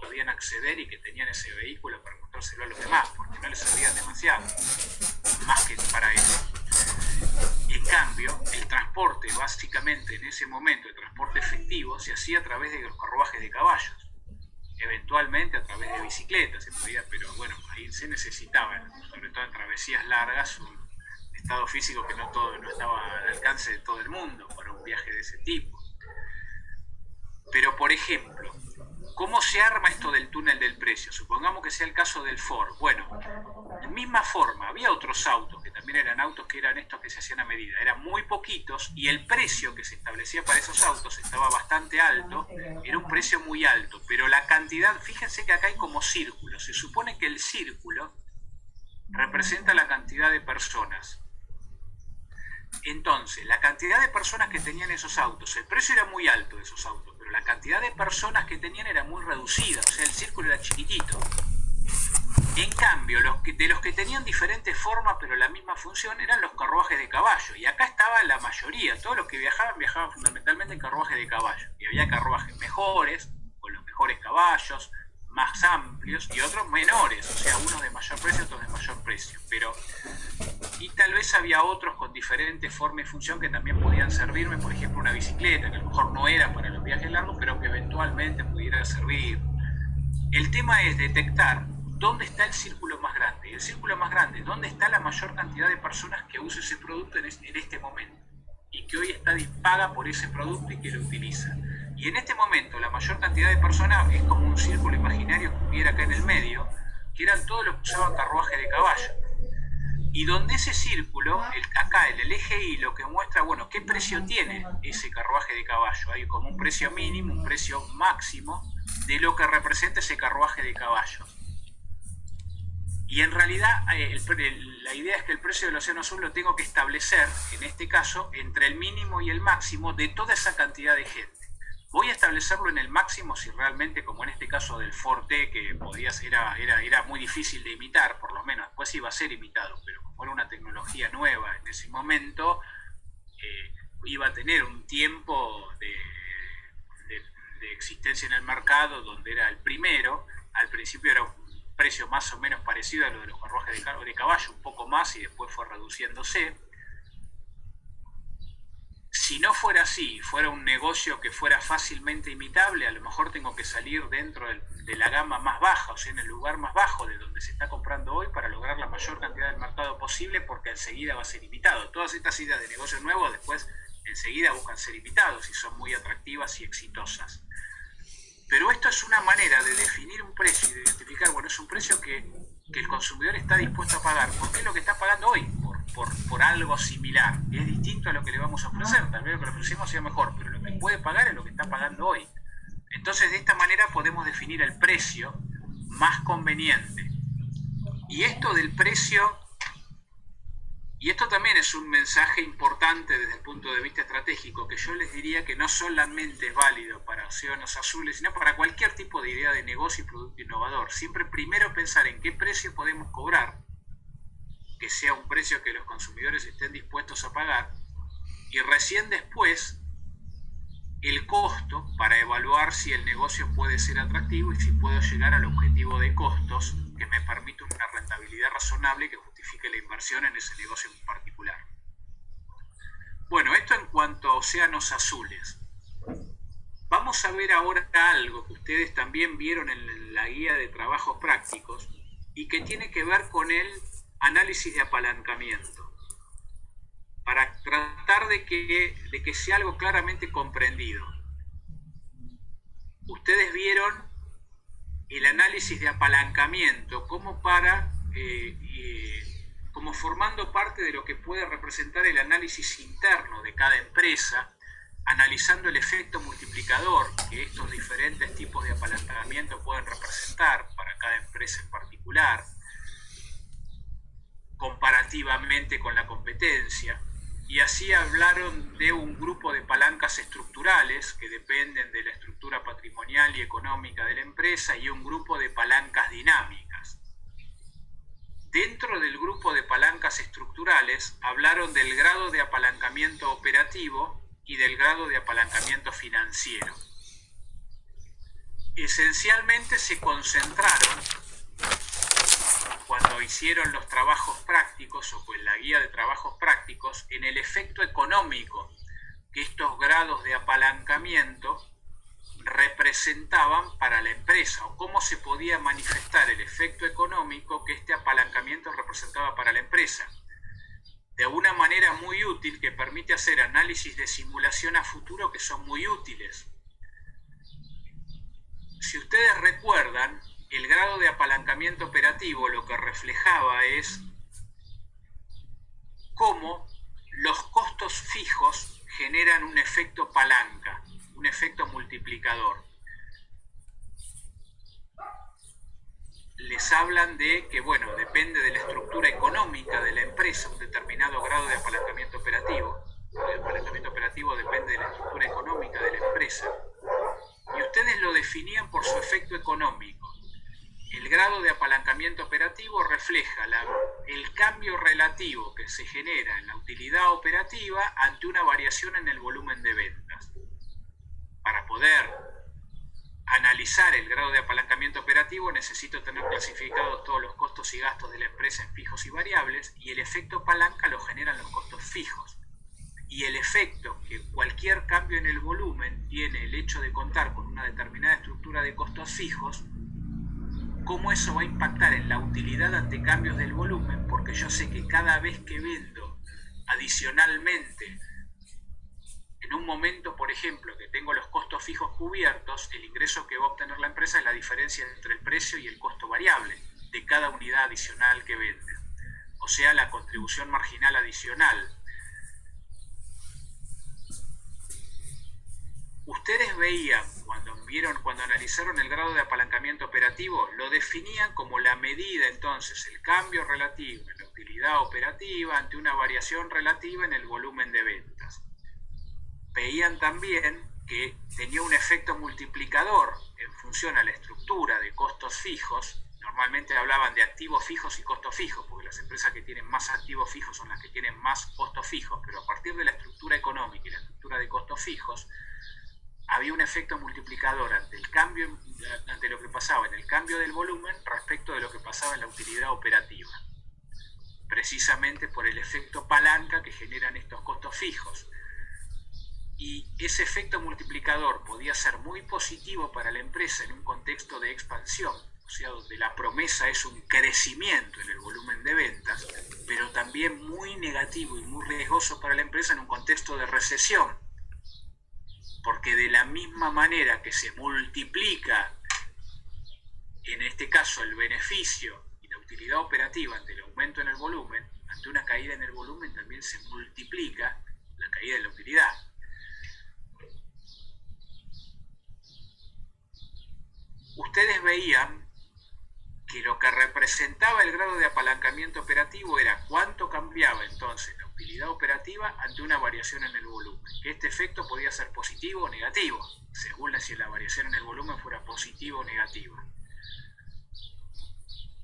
A: podían acceder y que tenían ese vehículo para mostrárselo a los demás, porque no les servía demasiado, más que para eso. En cambio, el transporte, básicamente en ese momento, el transporte efectivo, se hacía a través de los carruajes de caballos, eventualmente a través de bicicletas, se podía, pero bueno, ahí se necesitaba, sobre todo en travesías largas, un estado físico que no estaba al alcance de todo el mundo para un viaje de ese tipo. Pero, por ejemplo, ¿cómo se arma esto del túnel del precio? Supongamos que sea el caso del Ford. Bueno, de misma forma, había otros autos que también eran autos que eran estos que se hacían a medida. Eran muy poquitos y el precio que se establecía para esos autos estaba bastante alto. Era un precio muy alto, pero la cantidad, fíjense que acá hay como círculos. Se supone que el círculo representa la cantidad de personas. Entonces, la cantidad de personas que tenían esos autos, el precio era muy alto de esos autos, pero la cantidad de personas que tenían era muy reducida, o sea, el círculo era chiquitito. En cambio, de los que tenían diferentes formas pero la misma función eran los carruajes de caballo, y acá estaba la mayoría, todos los que viajaban fundamentalmente en carruajes de caballo, y había carruajes mejores, con los mejores caballos, más amplios, y otros menores, o sea, unos de mayor precio, otros de mayor precio, y tal vez había otros con diferente forma y función que también podían servirme, por ejemplo una bicicleta, que a lo mejor no era para los viajes largos, pero que eventualmente pudiera servir. El tema es detectar dónde está el círculo más grande, y el círculo más grande, dónde está la mayor cantidad de personas que usa ese producto en este momento, y que hoy está paga por ese producto y que lo utiliza. Y en este momento la mayor cantidad de personas es como un círculo imaginario que hubiera acá en el medio, que eran todos los que usaban carruaje de caballo. Y donde ese círculo, acá en el eje Y, lo que muestra, bueno, qué precio tiene ese carruaje de caballo. Hay como un precio mínimo, un precio máximo de lo que representa ese carruaje de caballo. Y en realidad la idea es que el precio del océano azul lo tengo que establecer, en este caso, entre el mínimo y el máximo de toda esa cantidad de gente. Voy a establecerlo en el máximo si realmente, como en este caso del Forte, que era muy difícil de imitar, por lo menos después iba a ser imitado, pero como era una tecnología nueva en ese momento, iba a tener un tiempo de existencia en el mercado donde era el primero. Al principio era un precio más o menos parecido a lo de los carruajes de caballo, un poco más, y después fue reduciéndose. Si no fuera así, fuera un negocio que fuera fácilmente imitable, a lo mejor tengo que salir dentro de la gama más baja, o sea, en el lugar más bajo de donde se está comprando hoy para lograr la mayor cantidad del mercado posible, porque enseguida va a ser imitado. Todas estas ideas de negocios nuevos después enseguida buscan ser imitados y son muy atractivas y exitosas. Pero esto es una manera de definir un precio y de identificar, bueno, es un precio que el consumidor está dispuesto a pagar, porque es lo que está pagando hoy por algo similar. Es distinto a lo que le vamos a ofrecer, tal vez lo que le ofrecemos sea mejor, pero lo que puede pagar es lo que está pagando hoy. Entonces, de esta manera podemos definir el precio más conveniente. Y esto del precio, y esto también es un mensaje importante desde el punto de vista estratégico, que yo les diría que no solamente es válido para océanos azules, sino para cualquier tipo de idea de negocio y producto innovador. Siempre primero pensar en qué precio podemos cobrar, que sea un precio que los consumidores estén dispuestos a pagar, y recién después el costo para evaluar si el negocio puede ser atractivo y si puedo llegar al objetivo de costos que me permita una rentabilidad razonable que justifique la inversión en ese negocio en particular. Bueno, esto en cuanto a océanos azules. Vamos a ver ahora algo que ustedes también vieron en la guía de trabajos prácticos y que tiene que ver con el análisis de apalancamiento, para tratar de que sea algo claramente comprendido. Ustedes vieron el análisis de apalancamiento como como formando parte de lo que puede representar el análisis interno de cada empresa, analizando el efecto multiplicador que estos diferentes tipos de apalancamiento pueden representar para cada empresa en particular, comparativamente con la competencia. Y así hablaron de un grupo de palancas estructurales que dependen de la estructura patrimonial y económica de la empresa y un grupo de palancas dinámicas. Dentro del grupo de palancas estructurales hablaron del grado de apalancamiento operativo y del grado de apalancamiento financiero. Esencialmente se concentraron, cuando hicieron los trabajos prácticos o en la guía de trabajos prácticos, en el efecto económico que estos grados de apalancamiento representaban para la empresa, o cómo se podía manifestar el efecto económico que este apalancamiento representaba para la empresa, de una manera muy útil que permite hacer análisis de simulación a futuro que son muy útiles. Si ustedes recuerdan, el grado de apalancamiento operativo lo que reflejaba es cómo los costos fijos generan un efecto palanca, un efecto multiplicador. Les hablan de que, bueno, depende de la estructura económica de la empresa un determinado grado de apalancamiento operativo. El apalancamiento operativo depende de la estructura económica de la empresa. Y ustedes lo definían por su efecto económico. El grado de apalancamiento operativo refleja el cambio relativo que se genera en la utilidad operativa ante una variación en el volumen de ventas. Para poder analizar el grado de apalancamiento operativo necesito tener clasificados todos los costos y gastos de la empresa en fijos y variables, y el efecto palanca lo generan los costos fijos. Y el efecto que cualquier cambio en el volumen tiene el hecho de contar con una determinada estructura de costos fijos, cómo eso va a impactar en la utilidad ante cambios del volumen, porque yo sé que cada vez que vendo adicionalmente, en un momento, por ejemplo, que tengo los costos fijos cubiertos, el ingreso que va a obtener la empresa es la diferencia entre el precio y el costo variable de cada unidad adicional que vende. O sea, la contribución marginal adicional. Ustedes veían, cuando analizaron el grado de apalancamiento operativo, lo definían como la medida, entonces, el cambio relativo en la utilidad operativa ante una variación relativa en el volumen de ventas. Veían también que tenía un efecto multiplicador en función a la estructura de costos fijos. Normalmente hablaban de activos fijos y costos fijos, porque las empresas que tienen más activos fijos son las que tienen más costos fijos, pero a partir de la estructura económica y la estructura de costos fijos, había un efecto multiplicador ante lo que pasaba en el cambio del volumen respecto de lo que pasaba en la utilidad operativa, precisamente por el efecto palanca que generan estos costos fijos. Y ese efecto multiplicador podía ser muy positivo para la empresa en un contexto de expansión, o sea, donde la promesa es un crecimiento en el volumen de ventas, pero también muy negativo y muy riesgoso para la empresa en un contexto de recesión, porque de la misma manera que se multiplica, en este caso, el beneficio y la utilidad operativa ante el aumento en el volumen, ante una caída en el volumen también se multiplica la caída en la utilidad. Ustedes veían que lo que representaba el grado de apalancamiento operativo era cuánto cambiaba entonces la utilidad operativa ante una variación en el volumen. Que este efecto podía ser positivo o negativo, según si la variación en el volumen fuera positiva o negativa.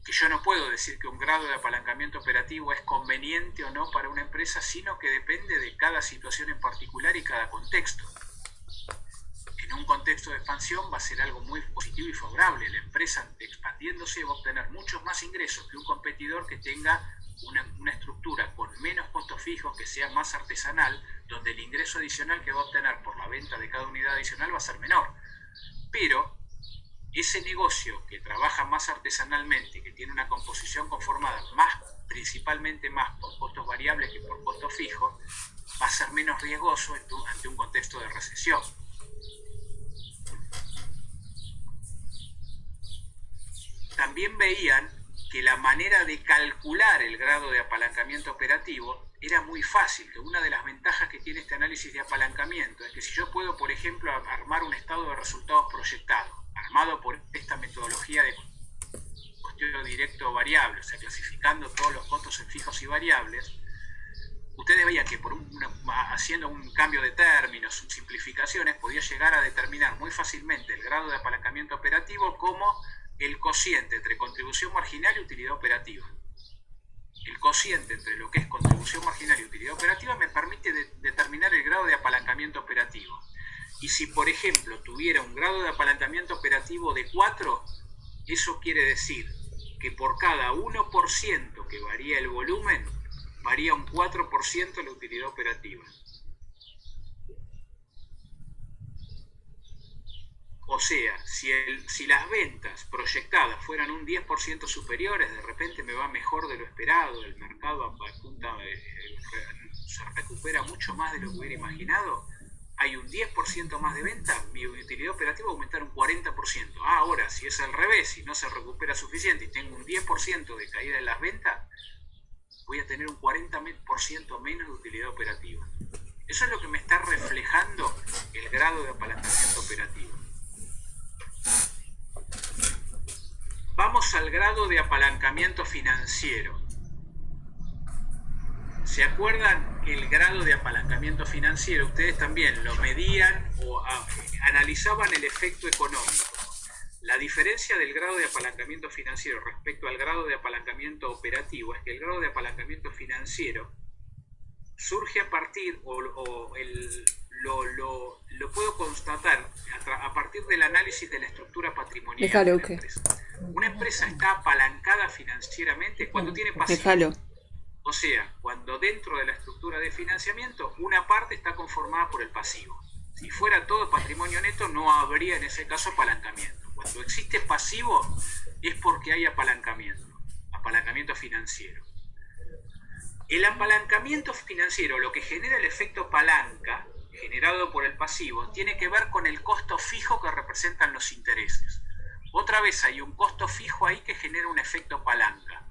A: Que yo no puedo decir que un grado de apalancamiento operativo es conveniente o no para una empresa, sino que depende de cada situación en particular y cada contexto. En un contexto de expansión va a ser algo muy positivo y favorable. La empresa expandiéndose va a obtener muchos más ingresos que un competidor que tenga una estructura con menos costos fijos, que sea más artesanal, donde el ingreso adicional que va a obtener por la venta de cada unidad adicional va a ser menor. Pero ese negocio que trabaja más artesanalmente, que tiene una composición conformada principalmente más por costos variables que por costos fijos, va a ser menos riesgoso ante un contexto de recesión. También veían que la manera de calcular el grado de apalancamiento operativo era muy fácil, que una de las ventajas que tiene este análisis de apalancamiento es que si yo puedo, por ejemplo, armar un estado de resultados proyectado, armado por esta metodología de costeo directo variable, o sea, clasificando todos los costos en fijos y variables, ustedes veían que haciendo un cambio de términos, simplificaciones, podía llegar a determinar muy fácilmente el grado de apalancamiento operativo como el cociente entre contribución marginal y utilidad operativa. El cociente entre lo que es contribución marginal y utilidad operativa me permite determinar el grado de apalancamiento operativo. Y si, por ejemplo, tuviera un grado de apalancamiento operativo de 4, eso quiere decir que por cada 1% que varía el volumen, varía un 4% la utilidad operativa. O sea, si las ventas proyectadas fueran un 10% superiores, de repente me va mejor de lo esperado, el mercado se recupera mucho más de lo que hubiera imaginado, hay un 10% más de venta, mi utilidad operativa va a aumentar un 40%. Ahora, si es al revés, si no se recupera suficiente y tengo un 10% de caída en las ventas, voy a tener un 40% menos de utilidad operativa. Eso es lo que me está reflejando el grado de apalancamiento operativo. Vamos al grado de apalancamiento financiero. ¿Se acuerdan que el grado de apalancamiento financiero ustedes también lo medían o analizaban el efecto económico? La diferencia del grado de apalancamiento financiero respecto al grado de apalancamiento operativo es que el grado de apalancamiento financiero surge a partir, lo puedo constatar a partir del análisis de la estructura patrimonial de la empresa. Una empresa está apalancada financieramente cuando tiene pasivos. O sea, cuando dentro de la estructura de financiamiento una parte está conformada por el pasivo. Si fuera todo patrimonio neto, no habría en ese caso apalancamiento. Cuando existe pasivo es porque hay apalancamiento financiero. El apalancamiento financiero, lo que genera el efecto palanca generado por el pasivo, tiene que ver con el costo fijo que representan los intereses. Otra vez hay un costo fijo ahí que genera un efecto palanca.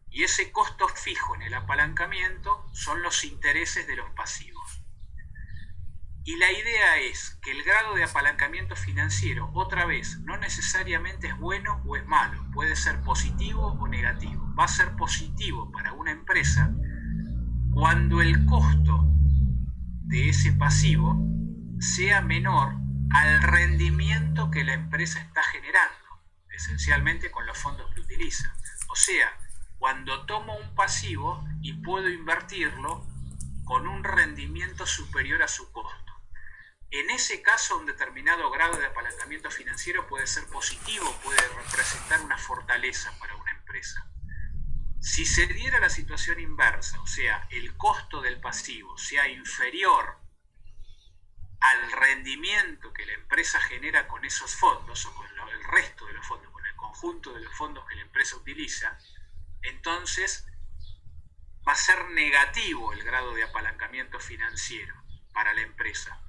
A: Y ese costo fijo en el apalancamiento son los intereses de los pasivos. Y la idea es que el grado de apalancamiento financiero, otra vez, no necesariamente es bueno o es malo, puede ser positivo o negativo. Va a ser positivo para una empresa cuando el costo de ese pasivo sea menor al rendimiento que la empresa está generando, esencialmente con los fondos que utiliza. O sea, cuando tomo un pasivo y puedo invertirlo con un rendimiento superior a su costo. En ese caso, un determinado grado de apalancamiento financiero puede ser positivo, puede representar una fortaleza para una empresa. Si se diera la situación inversa, o sea, el costo del pasivo sea inferior al rendimiento que la empresa genera con esos fondos, o con el resto de los fondos, con el conjunto de los fondos que la empresa utiliza, entonces va a ser negativo el grado de apalancamiento financiero para la empresa.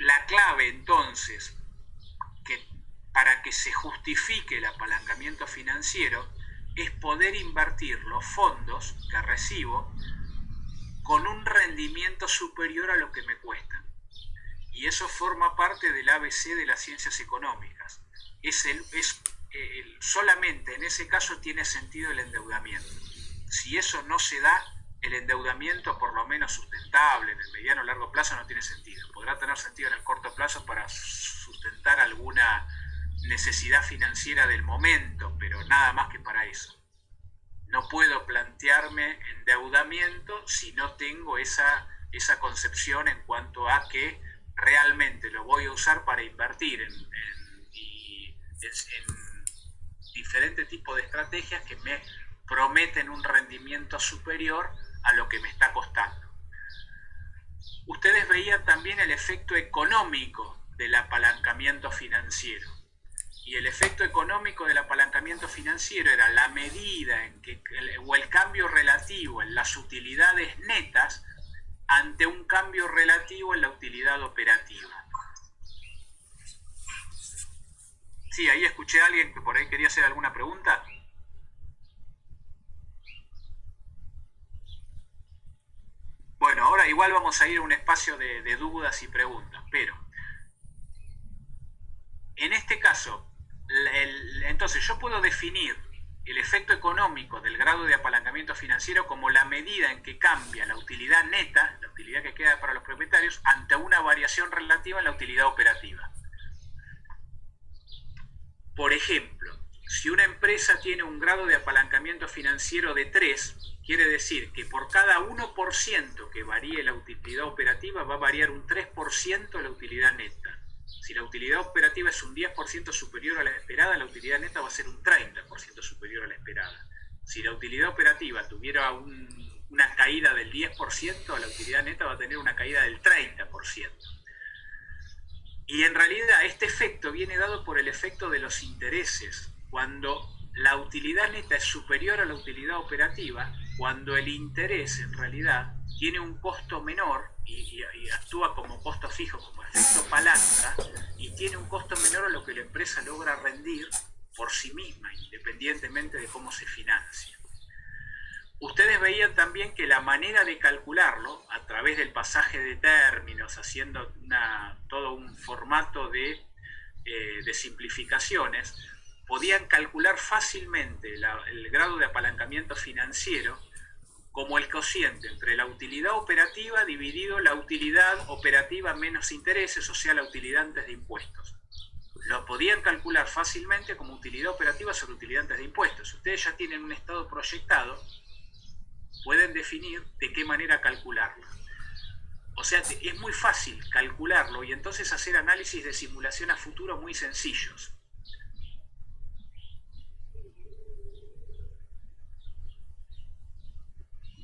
A: La clave entonces, para que se justifique el apalancamiento financiero, es poder invertir los fondos que recibo con un rendimiento superior a lo que me cuestan. Y eso forma parte del ABC de las ciencias económicas. Solamente en ese caso tiene sentido el endeudamiento. Si eso no se da, el endeudamiento, por lo menos sustentable, en el mediano o largo plazo, no tiene sentido. Podrá tener sentido en el corto plazo para sustentar alguna necesidad financiera del momento, pero nada más que para eso. No puedo plantearme endeudamiento si no tengo esa concepción en cuanto a que realmente lo voy a usar para invertir en diferentes tipos de estrategias que me prometen un rendimiento superior a lo que me está costando. Ustedes veían también el efecto económico del apalancamiento financiero. Y el efecto económico del apalancamiento financiero era la medida en que, o el cambio relativo en las utilidades netas ante un cambio relativo en la utilidad operativa. Sí, ahí escuché a alguien que por ahí quería hacer alguna pregunta. Bueno, ahora igual vamos a ir a un espacio de dudas y preguntas, pero en este caso, entonces yo puedo definir el efecto económico del grado de apalancamiento financiero como la medida en que cambia la utilidad neta, la utilidad que queda para los propietarios, ante una variación relativa en la utilidad operativa. Por ejemplo, si una empresa tiene un grado de apalancamiento financiero de 3, quiere decir que por cada 1% que varíe la utilidad operativa va a variar un 3% la utilidad neta. Si la utilidad operativa es un 10% superior a la esperada, la utilidad neta va a ser un 30% superior a la esperada. Si la utilidad operativa tuviera una caída del 10%, la utilidad neta va a tener una caída del 30%. Y en realidad este efecto viene dado por el efecto de los intereses. Cuando la utilidad neta es superior a la utilidad operativa, cuando el interés en realidad tiene un costo menor y actúa como costo fijo, como efecto palanca, y tiene un costo menor a lo que la empresa logra rendir por sí misma, independientemente de cómo se financia. Ustedes veían también que la manera de calcularlo, a través del pasaje de términos, haciendo todo un formato de simplificaciones, podían calcular fácilmente el grado de apalancamiento financiero como el cociente entre la utilidad operativa dividido la utilidad operativa menos intereses, o sea, la utilidad antes de impuestos. Lo podían calcular fácilmente como utilidad operativa sobre utilidad antes de impuestos. Si ustedes ya tienen un estado proyectado, pueden definir de qué manera calcularlo. O sea, es muy fácil calcularlo y entonces hacer análisis de simulación a futuro muy sencillos.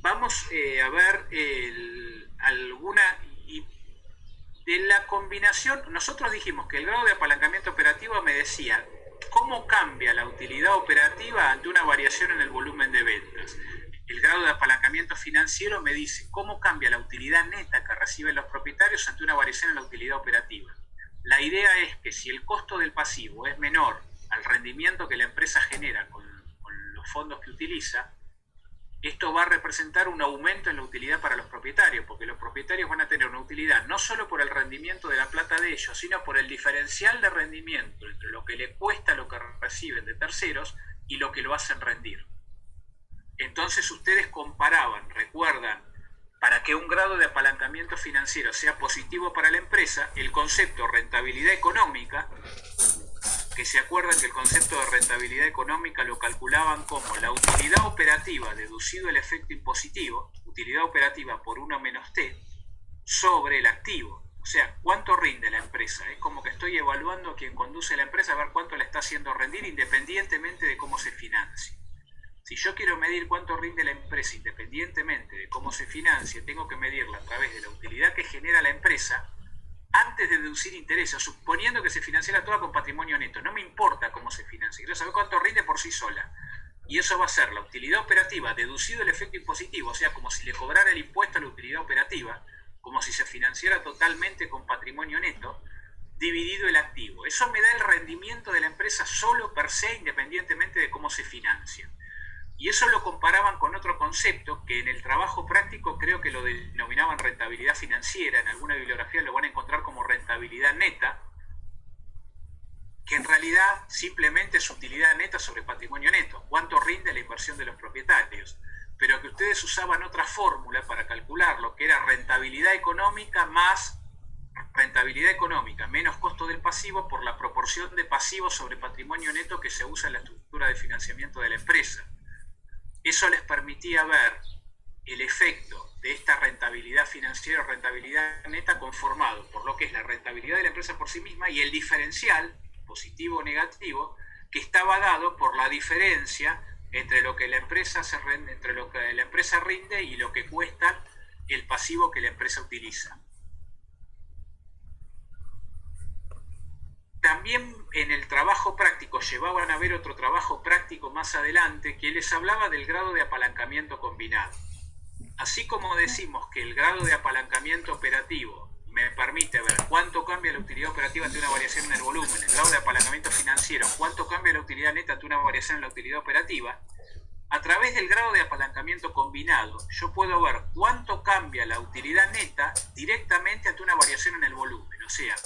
A: Vamos a ver alguna... De la combinación, nosotros dijimos que el grado de apalancamiento operativo me decía cómo cambia la utilidad operativa ante una variación en el volumen de ventas. El grado de apalancamiento financiero me dice cómo cambia la utilidad neta que reciben los propietarios ante una variación en la utilidad operativa. La idea es que si el costo del pasivo es menor al rendimiento que la empresa genera con los fondos que utiliza, esto va a representar un aumento en la utilidad para los propietarios, porque los propietarios van a tener una utilidad no solo por el rendimiento de la plata de ellos, sino por el diferencial de rendimiento entre lo que le cuesta lo que reciben de terceros y lo que lo hacen rendir. Entonces ustedes comparaban, recuerdan, para que un grado de apalancamiento financiero sea positivo para la empresa, el concepto rentabilidad económica, que se acuerdan que el concepto de rentabilidad económica lo calculaban como la utilidad operativa deducido el efecto impositivo, utilidad operativa por 1 menos T, sobre el activo. O sea, ¿cuánto rinde la empresa? Es como que estoy evaluando a quien conduce la empresa a ver cuánto le está haciendo rendir independientemente de cómo se financie. Si yo quiero medir cuánto rinde la empresa independientemente de cómo se financie, tengo que medirla a través de la utilidad que genera la empresa antes de deducir intereses, suponiendo que se financiara toda con patrimonio neto. No me importa cómo se financie, quiero saber cuánto rinde por sí sola. Y eso va a ser la utilidad operativa deducido el efecto impositivo, o sea, como si le cobrara el impuesto a la utilidad operativa, como si se financiara totalmente con patrimonio neto, dividido el activo. Eso me da el rendimiento de la empresa solo per se, independientemente de cómo se financia. Y eso lo comparaban con otro concepto que en el trabajo práctico creo que lo denominaban rentabilidad financiera, en alguna bibliografía lo van a encontrar como rentabilidad neta, que en realidad simplemente es utilidad neta sobre patrimonio neto, cuánto rinde la inversión de los propietarios, pero que ustedes usaban otra fórmula para calcularlo, que era rentabilidad económica más rentabilidad económica menos costo del pasivo por la proporción de pasivo sobre patrimonio neto que se usa en la estructura de financiamiento de la empresa. Eso les permitía ver el efecto de esta rentabilidad financiera o rentabilidad neta conformado por lo que es la rentabilidad de la empresa por sí misma y el diferencial, positivo o negativo, que estaba dado por la diferencia entre lo que la empresa rinde y lo que cuesta el pasivo que la empresa utiliza. También en el trabajo práctico llevaban a ver otro trabajo práctico más adelante que les hablaba del grado de apalancamiento combinado. Así como decimos que el grado de apalancamiento operativo me permite ver cuánto cambia la utilidad operativa ante una variación en el volumen, el grado de apalancamiento financiero, cuánto cambia la utilidad neta ante una variación en la utilidad operativa, a través del grado de apalancamiento combinado yo puedo ver cuánto cambia la utilidad neta directamente ante una variación en el volumen. O sea,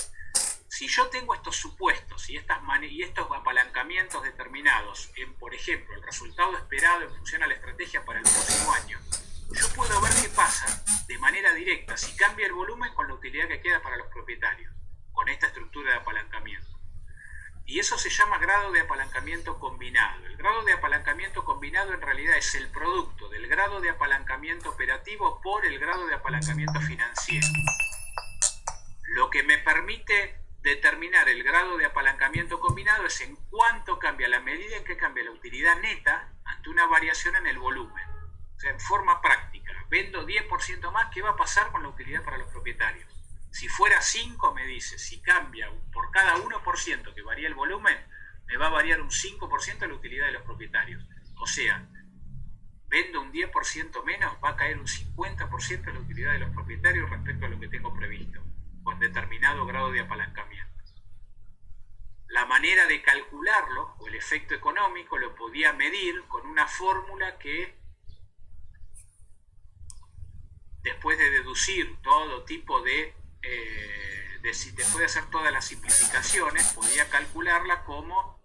A: si yo tengo estos supuestos y estos apalancamientos determinados en, por ejemplo, el resultado esperado en función a la estrategia para el próximo año, yo puedo ver qué pasa de manera directa si cambia el volumen con la utilidad que queda para los propietarios, con esta estructura de apalancamiento. Y eso se llama grado de apalancamiento combinado. El grado de apalancamiento combinado en realidad es el producto del grado de apalancamiento operativo por el grado de apalancamiento financiero. Lo que me permite determinar el grado de apalancamiento combinado es en cuánto cambia la medida en que cambia la utilidad neta ante una variación en el volumen. O sea, en forma práctica, vendo 10% más, ¿qué va a pasar con la utilidad para los propietarios? Si fuera 5, me dice, si cambia por cada 1% que varía el volumen, me va a variar un 5% la utilidad de los propietarios. O sea, vendo un 10% menos, va a caer un 50% la utilidad de los propietarios respecto a lo que tengo previsto, con determinado grado de apalancamiento. La manera de calcularlo, o el efecto económico, lo podía medir con una fórmula que, después de deducir todo tipo después de hacer todas las simplificaciones, podía calcularla como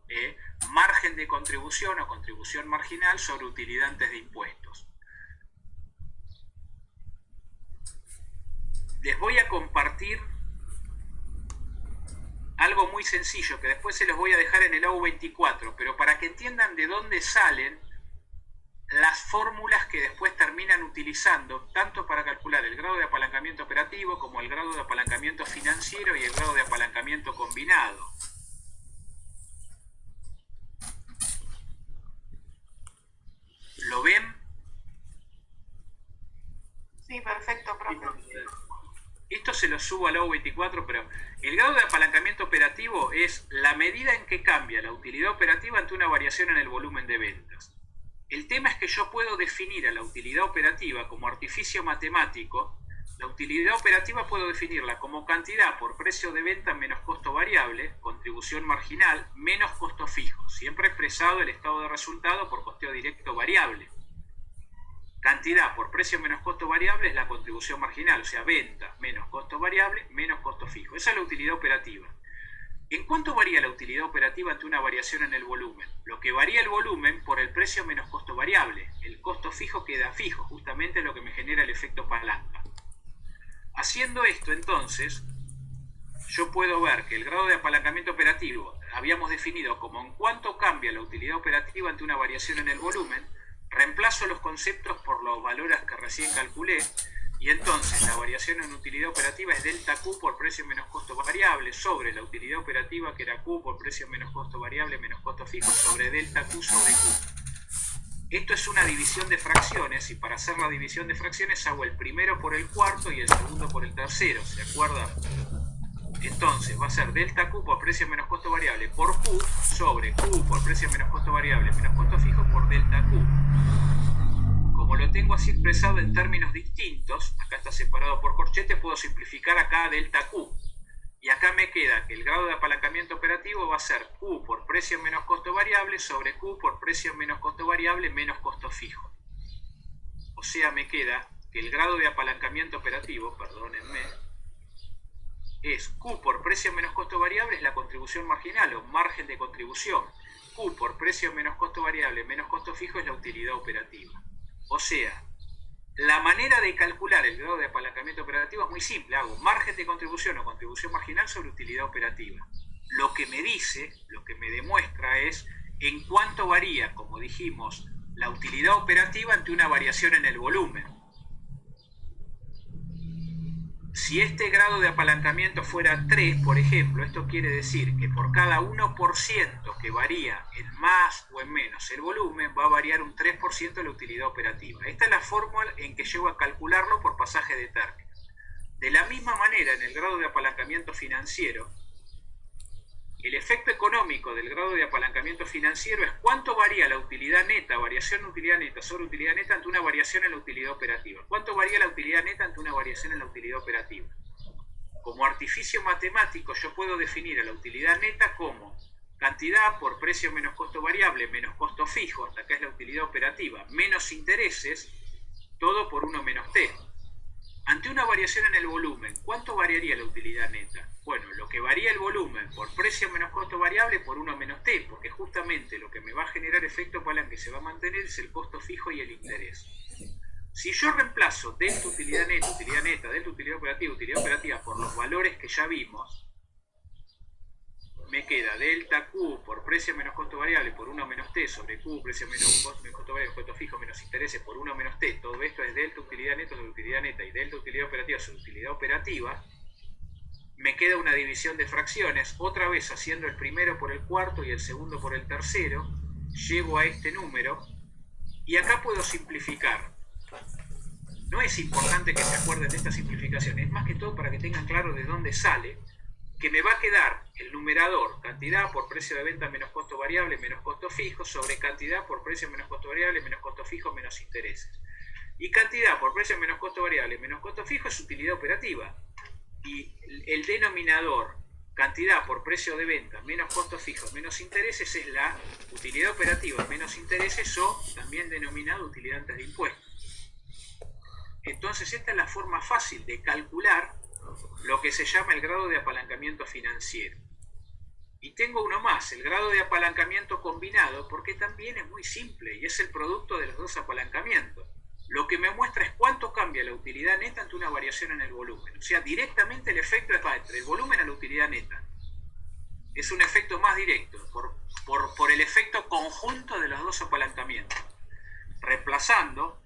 A: margen de contribución o contribución marginal sobre utilidad antes de impuestos. Les voy a compartir algo muy sencillo que después se los voy a dejar en el AU24, pero para que entiendan de dónde salen las fórmulas que después terminan utilizando tanto para calcular el grado de apalancamiento operativo como el grado de apalancamiento financiero y el grado de apalancamiento combinado. ¿Lo ven?
B: Sí, perfecto, profe.
A: Esto se lo subo al AU24, pero el grado de apalancamiento operativo es la medida en que cambia la utilidad operativa ante una variación en el volumen de ventas. El tema es que yo puedo definir a la utilidad operativa como artificio matemático. La utilidad operativa puedo definirla como cantidad por precio de venta menos costo variable, contribución marginal, menos costo fijo, siempre expresado el estado de resultado por costeo directo variable. Cantidad por precio menos costo variable es la contribución marginal, o sea, venta menos costo variable menos costo fijo. Esa es la utilidad operativa. ¿En cuánto varía la utilidad operativa ante una variación en el volumen? Lo que varía el volumen por el precio menos costo variable. El costo fijo queda fijo, justamente lo que me genera el efecto palanca. Haciendo esto, entonces, yo puedo ver que el grado de apalancamiento operativo habíamos definido como en cuánto cambia la utilidad operativa ante una variación en el volumen. Reemplazo los conceptos por los valores que recién calculé, y entonces la variación en utilidad operativa es delta Q por precio menos costo variable sobre la utilidad operativa, que era Q por precio menos costo variable menos costo fijo, sobre delta Q sobre Q. Esto es una división de fracciones, y para hacer la división de fracciones hago el primero por el cuarto y el segundo por el tercero, ¿se acuerdan? Entonces va a ser delta Q por precio menos costo variable por Q sobre Q por precio menos costo variable menos costo fijo por delta Q. Como lo tengo así expresado en términos distintos, acá está separado por corchete, puedo simplificar acá delta Q. Y acá me queda que el grado de apalancamiento operativo va a ser Q por precio menos costo variable sobre Q por precio menos costo variable menos costo fijo. O sea, me queda que el grado de apalancamiento operativo, perdónenme, es Q por precio menos costo variable es la contribución marginal o margen de contribución. Q por precio menos costo variable menos costo fijo es la utilidad operativa. O sea, la manera de calcular el grado de apalancamiento operativo es muy simple. Hago margen de contribución o contribución marginal sobre utilidad operativa. Lo que me dice, lo que me demuestra es en cuánto varía, como dijimos, la utilidad operativa ante una variación en el volumen. Si este grado de apalancamiento fuera 3, por ejemplo, esto quiere decir que por cada 1% que varía en más o en menos el volumen, va a variar un 3% la utilidad operativa. Esta es la fórmula en que llego a calcularlo por pasaje de términos. De la misma manera, en el grado de apalancamiento financiero, el efecto económico del grado de apalancamiento financiero es cuánto varía la utilidad neta, variación de utilidad neta sobre utilidad neta ante una variación en la utilidad operativa. ¿Cuánto varía la utilidad neta ante una variación en la utilidad operativa? Como artificio matemático, yo puedo definir a la utilidad neta como cantidad por precio menos costo variable menos costo fijo, hasta acá es la utilidad operativa, menos intereses, todo por 1 menos t. Ante una variación en el volumen, ¿cuánto variaría la utilidad neta? Bueno, lo que varía el volumen por precio menos costo variable por 1 menos t, porque justamente lo que me va a generar efecto palanca que se va a mantener es el costo fijo y el interés. Si yo reemplazo delta utilidad neta, delta utilidad operativa por los valores que ya vimos, me queda delta Q por precio menos costo variable por 1 menos t sobre Q precio menos costo variable, costo fijo menos intereses por 1 menos t. Todo esto es delta utilidad neta sobre utilidad neta y delta utilidad operativa sobre utilidad operativa. Me queda una división de fracciones, otra vez haciendo el primero por el cuarto y el segundo por el tercero, llego a este número y acá puedo simplificar. No es importante que se acuerden de esta simplificación, es más que todo para que tengan claro de dónde sale, que me va a quedar el numerador, cantidad por precio de venta menos costo variable menos costo fijo, sobre cantidad por precio menos costo variable menos costo fijo menos intereses. Y cantidad por precio menos costo variable menos costo fijo es utilidad operativa. Y el denominador, cantidad por precio de venta menos costos fijos menos intereses, es la utilidad operativa menos intereses, o también denominado utilidad antes de impuestos. Entonces esta es la forma fácil de calcular lo que se llama el grado de apalancamiento financiero. Y tengo uno más, el grado de apalancamiento combinado, porque también es muy simple y es el producto de los dos apalancamientos. Lo que me muestra es cuánto cambia la utilidad neta ante una variación en el volumen. O sea, directamente el efecto es entre el volumen a la utilidad neta. Es un efecto más directo, por el efecto conjunto de los dos apalancamientos. Reemplazando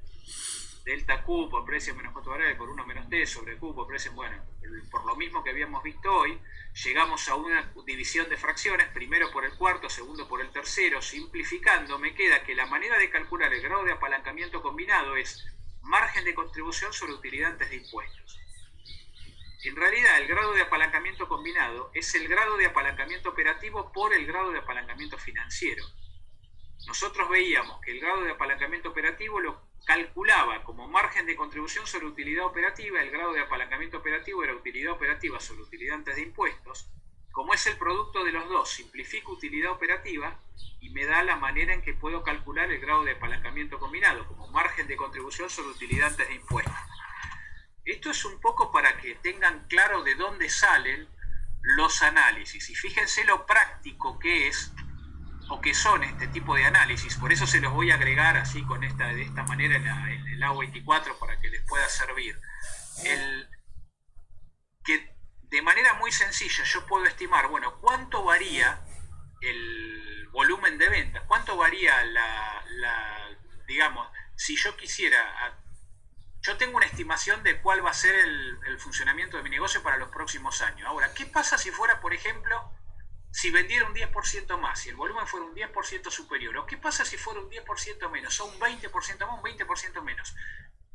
A: delta Q por precio menos costo variable por 1 menos t sobre Q por precio, bueno, por lo mismo que habíamos visto hoy, llegamos a una división de fracciones, primero por el cuarto, segundo por el tercero. Simplificando, me queda que la manera de calcular el grado de apalancamiento combinado es margen de contribución sobre utilidad antes de impuestos. En realidad, el grado de apalancamiento combinado es el grado de apalancamiento operativo por el grado de apalancamiento financiero. Nosotros veíamos que el grado de apalancamiento operativo lo calculaba como margen de contribución sobre utilidad operativa, el grado de apalancamiento operativo era utilidad operativa sobre utilidad antes de impuestos. Como es el producto de los dos, simplifico utilidad operativa y me da la manera en que puedo calcular el grado de apalancamiento combinado como margen de contribución sobre utilidad antes de impuestos. Esto es un poco para que tengan claro de dónde salen los análisis. Y fíjense lo práctico que es o que son este tipo de análisis. Por eso se los voy a agregar así de esta manera en el A24 para que les pueda servir. Que de manera muy sencilla yo puedo estimar, bueno, cuánto varía el volumen de ventas, cuánto varía digamos, si yo quisiera... Yo tengo una estimación de cuál va a ser el funcionamiento de mi negocio para los próximos años. Ahora, ¿qué pasa si fuera, por ejemplo, si vendiera un 10% más, si el volumen fuera un 10% superior? ¿O qué pasa si fuera un 10% menos, o un 20% más, un 20% menos?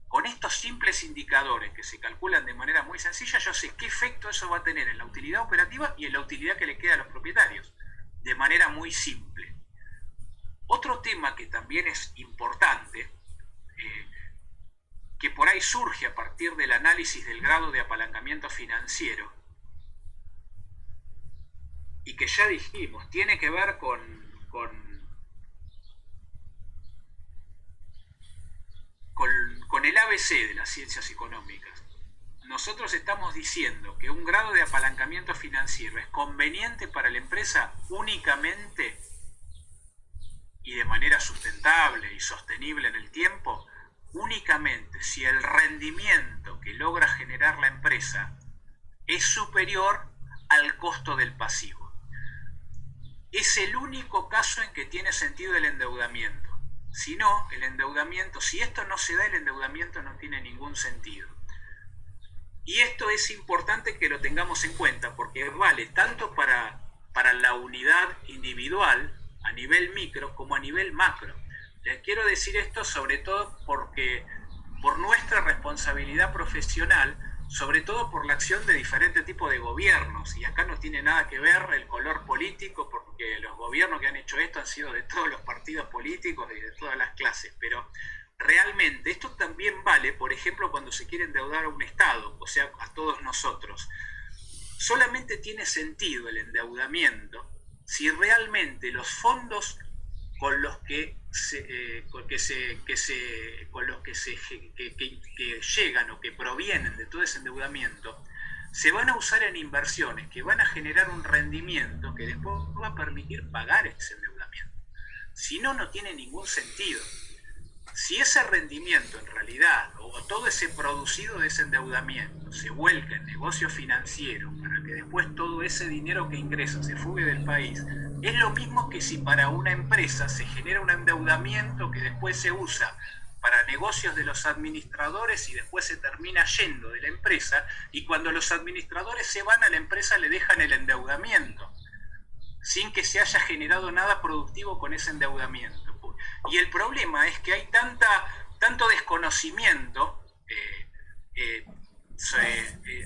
A: Con estos simples indicadores que se calculan de manera muy sencilla, yo sé qué efecto eso va a tener en la utilidad operativa y en la utilidad que le queda a los propietarios, de manera muy simple. Otro tema que también es importante, que por ahí surge a partir del análisis del grado de apalancamiento financiero, y que ya dijimos, tiene que ver con el ABC de las ciencias económicas. Nosotros estamos diciendo que un grado de apalancamiento financiero es conveniente para la empresa únicamente y de manera sustentable y sostenible en el tiempo, únicamente si el rendimiento que logra generar la empresa es superior al costo del pasivo. Es el único caso en que tiene sentido el endeudamiento. Si no, el endeudamiento, si esto no se da, el endeudamiento no tiene ningún sentido. Y esto es importante que lo tengamos en cuenta, porque vale tanto para la unidad individual a nivel micro como a nivel macro. Les quiero decir esto sobre todo porque por nuestra responsabilidad profesional, sobre todo por la acción de diferentes tipos de gobiernos, y acá no tiene nada que ver el color político, porque los gobiernos que han hecho esto han sido de todos los partidos políticos y de todas las clases, pero realmente esto también vale, por ejemplo, cuando se quiere endeudar a un Estado, o sea, a todos nosotros. Solamente tiene sentido el endeudamiento si realmente los fondos con los que llegan o que provienen de todo ese endeudamiento se van a usar en inversiones que van a generar un rendimiento que después va a permitir pagar ese endeudamiento. Si no, no tiene ningún sentido. Si ese rendimiento en realidad, o todo ese producido de ese endeudamiento, se vuelca en negocio financiero para que después todo ese dinero que ingresa se fugue del país, es lo mismo que si para una empresa se genera un endeudamiento que después se usa para negocios de los administradores y después se termina yendo de la empresa, y cuando los administradores se van a la empresa le dejan el endeudamiento, sin que se haya generado nada productivo con ese endeudamiento. Y el problema es que hay tanto desconocimiento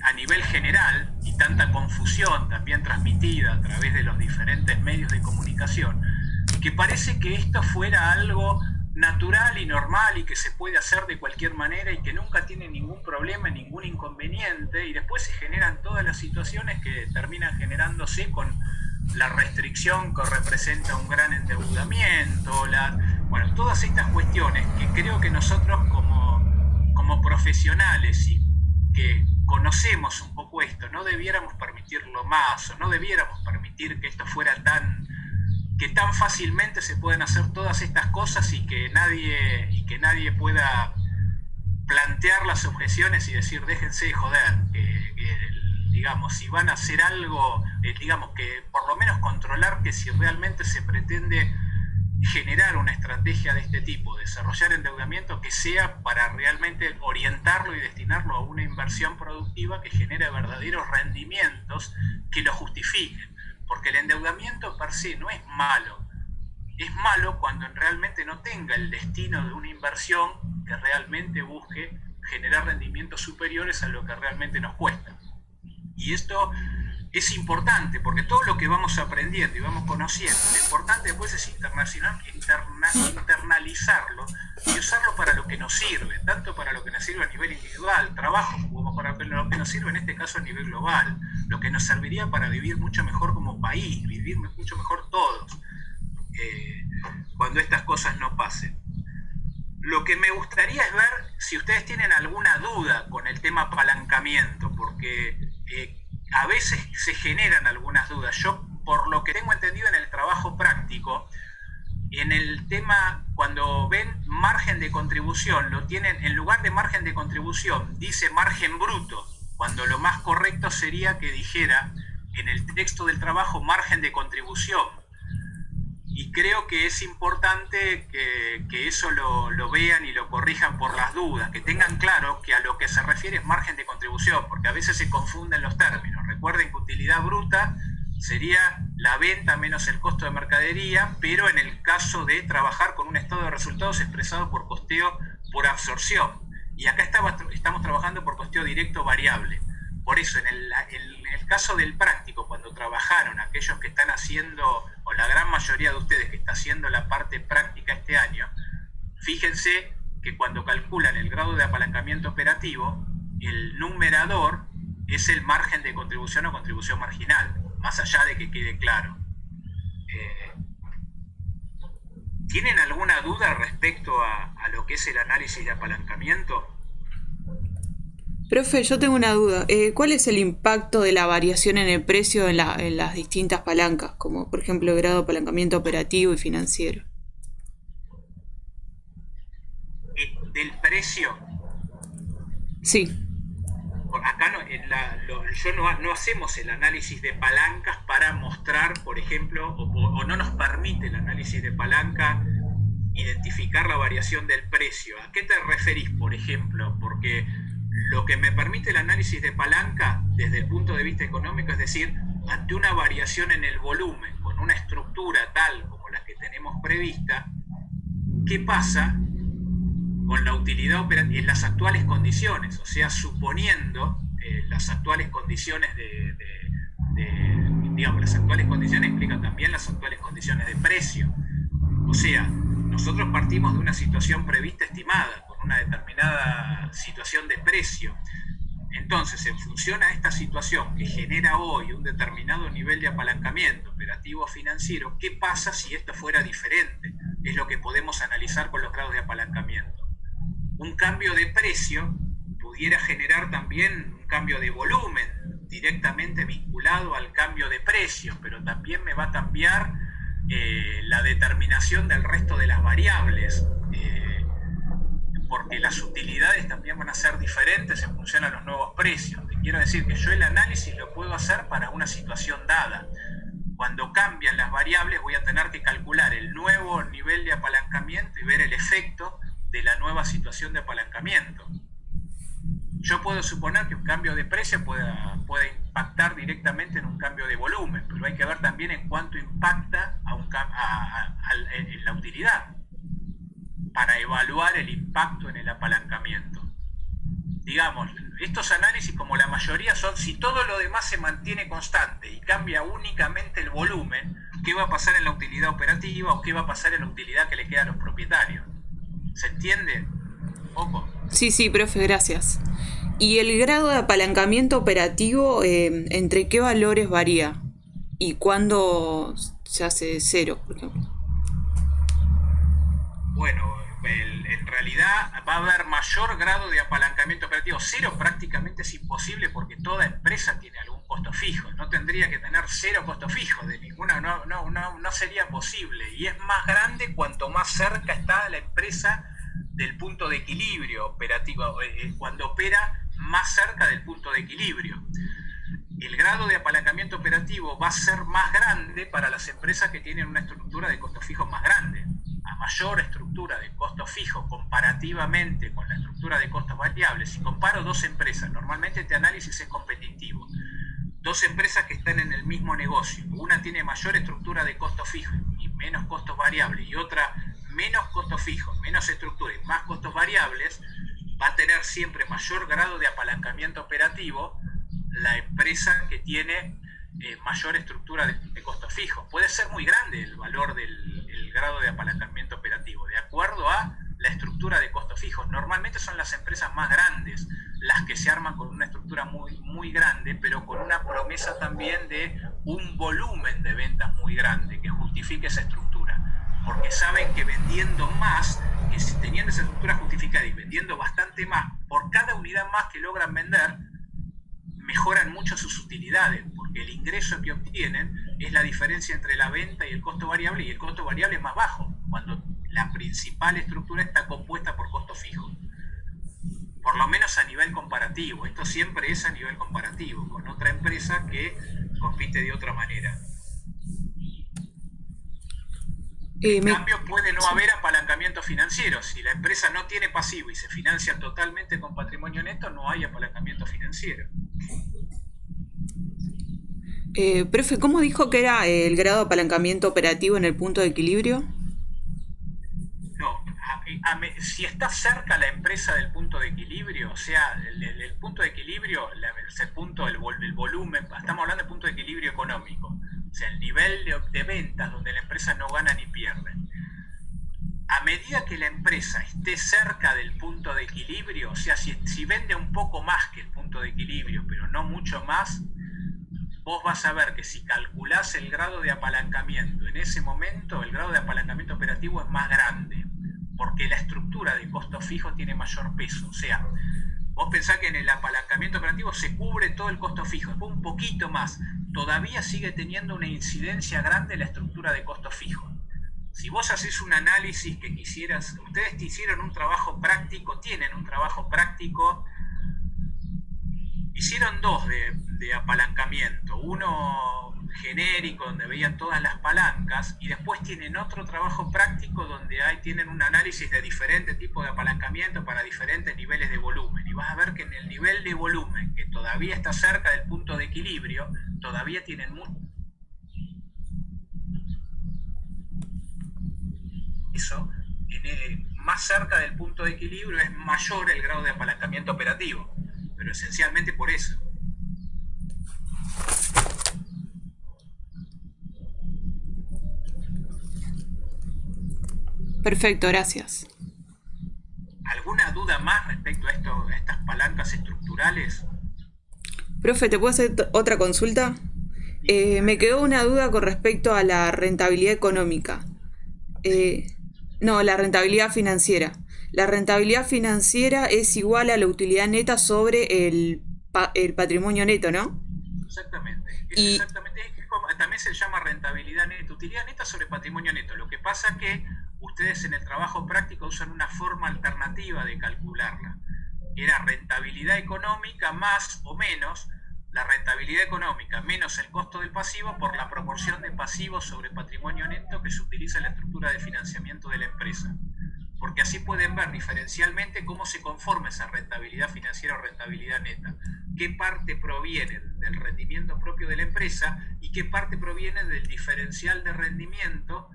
A: a nivel general y tanta confusión también transmitida a través de los diferentes medios de comunicación, que parece que esto fuera algo natural y normal y que se puede hacer de cualquier manera y que nunca tiene ningún problema, ningún inconveniente, y después se generan todas las situaciones que terminan generándose con la restricción que representa un gran endeudamiento, bueno, todas estas cuestiones que creo que nosotros como profesionales y que conocemos un poco esto, no debiéramos permitirlo más, o no debiéramos permitir que esto fuera que tan fácilmente se puedan hacer todas estas cosas y que nadie pueda plantear las objeciones y decir déjense de joder, digamos, si van a hacer algo, digamos que por lo menos controlar que si realmente se pretende generar una estrategia de este tipo, desarrollar endeudamiento que sea para realmente orientarlo y destinarlo a una inversión productiva que genere verdaderos rendimientos que lo justifiquen, porque el endeudamiento per se no es malo, es malo cuando realmente no tenga el destino de una inversión que realmente busque generar rendimientos superiores a lo que realmente nos cuesta. Y esto es importante porque todo lo que vamos aprendiendo y vamos conociendo, lo importante después es internalizarlo y usarlo para lo que nos sirve, tanto para lo que nos sirve a nivel individual, trabajo, como para lo que nos sirve en este caso a nivel global, lo que nos serviría para vivir mucho mejor como país, vivir mucho mejor todos. cuando estas cosas no pasen. Lo que me gustaría es ver si ustedes tienen alguna duda con el tema apalancamiento, porque a veces se generan algunas dudas. Yo, por lo que tengo entendido en el trabajo práctico, en el tema, cuando ven margen de contribución, lo tienen, en lugar de margen de contribución, dice margen bruto, cuando lo más correcto sería que dijera en el texto del trabajo margen de contribución. Y creo que es importante que eso lo vean y lo corrijan por las dudas, que tengan claro que a lo que se refiere es margen de contribución, porque a veces se confunden los términos. Recuerden que utilidad bruta sería la venta menos el costo de mercadería, pero en el caso de trabajar con un estado de resultados expresado por costeo por absorción. Y acá estamos trabajando por costeo directo variable. Por eso, en el caso del práctico, cuando trabajaron aquellos que están haciendo, o la gran mayoría de ustedes que está haciendo la parte práctica este año, fíjense que cuando calculan el grado de apalancamiento operativo, el numerador es el margen de contribución o contribución marginal, más allá de que quede claro. ¿Tienen alguna duda respecto a lo que es el análisis de apalancamiento?
C: Profe, yo tengo una duda. ¿Cuál es el impacto de la variación en el precio en las distintas palancas, como por ejemplo el grado de apalancamiento operativo y financiero?
A: ¿Del precio?
C: Sí.
A: Acá no hacemos el análisis de palancas para mostrar, por ejemplo, o no nos permite el análisis de palanca identificar la variación del precio. ¿A qué te referís, por ejemplo? Porque lo que me permite el análisis de palanca desde el punto de vista económico es decir, ante una variación en el volumen, con una estructura tal como la que tenemos prevista, ¿qué pasa con la utilidad operativa en las actuales condiciones? O sea, suponiendo las actuales condiciones digamos, las actuales condiciones implican también las actuales condiciones de precio. O sea, nosotros partimos de una situación prevista estimada, con una determinada situación de precio. Entonces, en función a esta situación que genera hoy un determinado nivel de apalancamiento operativo financiero, ¿qué pasa si esto fuera diferente? Es lo que podemos analizar con los grados de apalancamiento. Un cambio de precio pudiera generar también un cambio de volumen directamente vinculado al cambio de precio, pero también me va a cambiar la determinación del resto de las variables, porque las utilidades también van a ser diferentes en función a los nuevos precios. Te quiero decir que yo el análisis lo puedo hacer para una situación dada. Cuando cambian las variables voy a tener que calcular el nuevo nivel de apalancamiento y ver el efecto de la nueva situación de apalancamiento. Yo puedo suponer que un cambio de precio pueda impactar directamente en un cambio de volumen, pero hay que ver también en cuánto impacta en la utilidad para evaluar el impacto en el apalancamiento. Digamos, estos análisis, como la mayoría, son si todo lo demás se mantiene constante y cambia únicamente el volumen, ¿qué va a pasar en la utilidad operativa o qué va a pasar en la utilidad que le queda a los propietarios? ¿Se entiende? ¿Poco?
C: Sí, profe, gracias. ¿Y el grado de apalancamiento operativo entre qué valores varía? ¿Y cuándo se hace cero, por ejemplo?
A: Bueno, en realidad va a haber mayor grado de apalancamiento operativo. Cero prácticamente es imposible porque toda empresa tiene algún costo fijo. No tendría que tener cero costo fijo de ninguna, no sería posible. Y es más grande cuanto más cerca está la empresa del punto de equilibrio operativo, cuando opera más cerca del punto de equilibrio. El grado de apalancamiento operativo va a ser más grande para las empresas que tienen una estructura de costos fijos más grande. A mayor estructura de costos fijos comparativamente con la estructura de costos variables, si comparo dos empresas, normalmente este análisis es competitivo, dos empresas que están en el mismo negocio, una tiene mayor estructura de costos fijos y menos costos variables, y otra menos costos fijos, menos estructura y más costos variables, va a tener siempre mayor grado de apalancamiento operativo la empresa que tiene mayor estructura de costos fijos. Puede ser muy grande el valor del grado de apalancamiento operativo, de acuerdo a la estructura de costos fijos. Normalmente son las empresas más grandes las que se arman con una estructura muy grande, pero con una promesa también de un volumen de ventas muy grande que justifique esa estructura. porque saben que vendiendo más, que si teniendo esa estructura justificada y vendiendo bastante más, por cada unidad más que logran vender, mejoran mucho sus utilidades, porque el ingreso que obtienen es la diferencia entre la venta y el costo variable, y el costo variable es más bajo, cuando la principal estructura está compuesta por costos fijos. Por lo menos a nivel comparativo. Esto siempre es a nivel comparativo, con otra empresa que compite de otra manera. En cambio, puede no haber apalancamiento financiero. Si la empresa no tiene pasivo y se financia totalmente con patrimonio neto, no hay apalancamiento financiero.
C: Profe, ¿cómo dijo que era el grado de apalancamiento operativo en el punto de equilibrio?
A: No, si está cerca la empresa del punto de equilibrio, o sea, el punto de equilibrio, el punto del volumen, estamos hablando de punto de equilibrio económico, o sea, el nivel de ventas donde la empresa no gana ni pierde. A medida que la empresa esté cerca del punto de equilibrio, o sea, si vende un poco más que el punto de equilibrio, pero no mucho más, vos vas a ver que si calculás el grado de apalancamiento en ese momento, el grado de apalancamiento operativo es más grande, porque la estructura de costos fijos tiene mayor peso. O sea, vos pensás que en el apalancamiento operativo se cubre todo el costo fijo, después un poquito más, todavía sigue teniendo una incidencia grande la estructura de costos fijos. Si vos haces un análisis que quisieras, ustedes hicieron un trabajo práctico, tienen un trabajo práctico, hicieron dos de apalancamiento, uno genérico donde veían todas las palancas y después tienen otro trabajo práctico donde tienen un análisis de diferentes tipos de apalancamiento para diferentes niveles de volumen, y vas a ver que en el nivel de volumen que todavía está cerca del punto de equilibrio, todavía tienen mucho eso, más cerca del punto de equilibrio es mayor el grado de apalancamiento operativo, pero esencialmente por eso.
C: Perfecto, gracias.
A: ¿Alguna duda más respecto a estas palancas estructurales?
C: Profe, ¿te puedo hacer otra consulta? Me quedó una duda con respecto a la rentabilidad económica. No, la rentabilidad financiera. La rentabilidad financiera es igual a la utilidad neta sobre el patrimonio neto, ¿no?
A: Exactamente. También se llama rentabilidad neta, utilidad neta sobre patrimonio neto. Lo que pasa es que ustedes en el trabajo práctico usan una forma alternativa de calcularla. Era rentabilidad económica más o menos la rentabilidad económica menos el costo del pasivo por la proporción de pasivo sobre patrimonio neto que se utiliza en la estructura de financiamiento de la empresa. Porque así pueden ver diferencialmente cómo se conforma esa rentabilidad financiera o rentabilidad neta. Qué parte proviene del rendimiento propio de la empresa y qué parte proviene del diferencial de rendimiento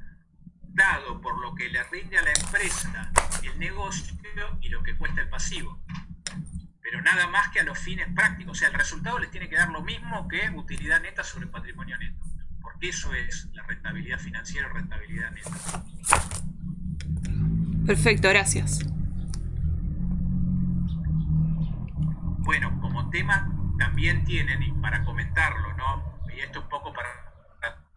A: dado por lo que le rinde a la empresa el negocio y lo que cuesta el pasivo. Pero nada más que a los fines prácticos. O sea, el resultado les tiene que dar lo mismo que utilidad neta sobre patrimonio neto. Porque eso es la rentabilidad financiera o rentabilidad neta.
C: Perfecto, gracias.
A: Bueno, como tema también tienen, y para comentarlo, ¿no? Y esto un poco para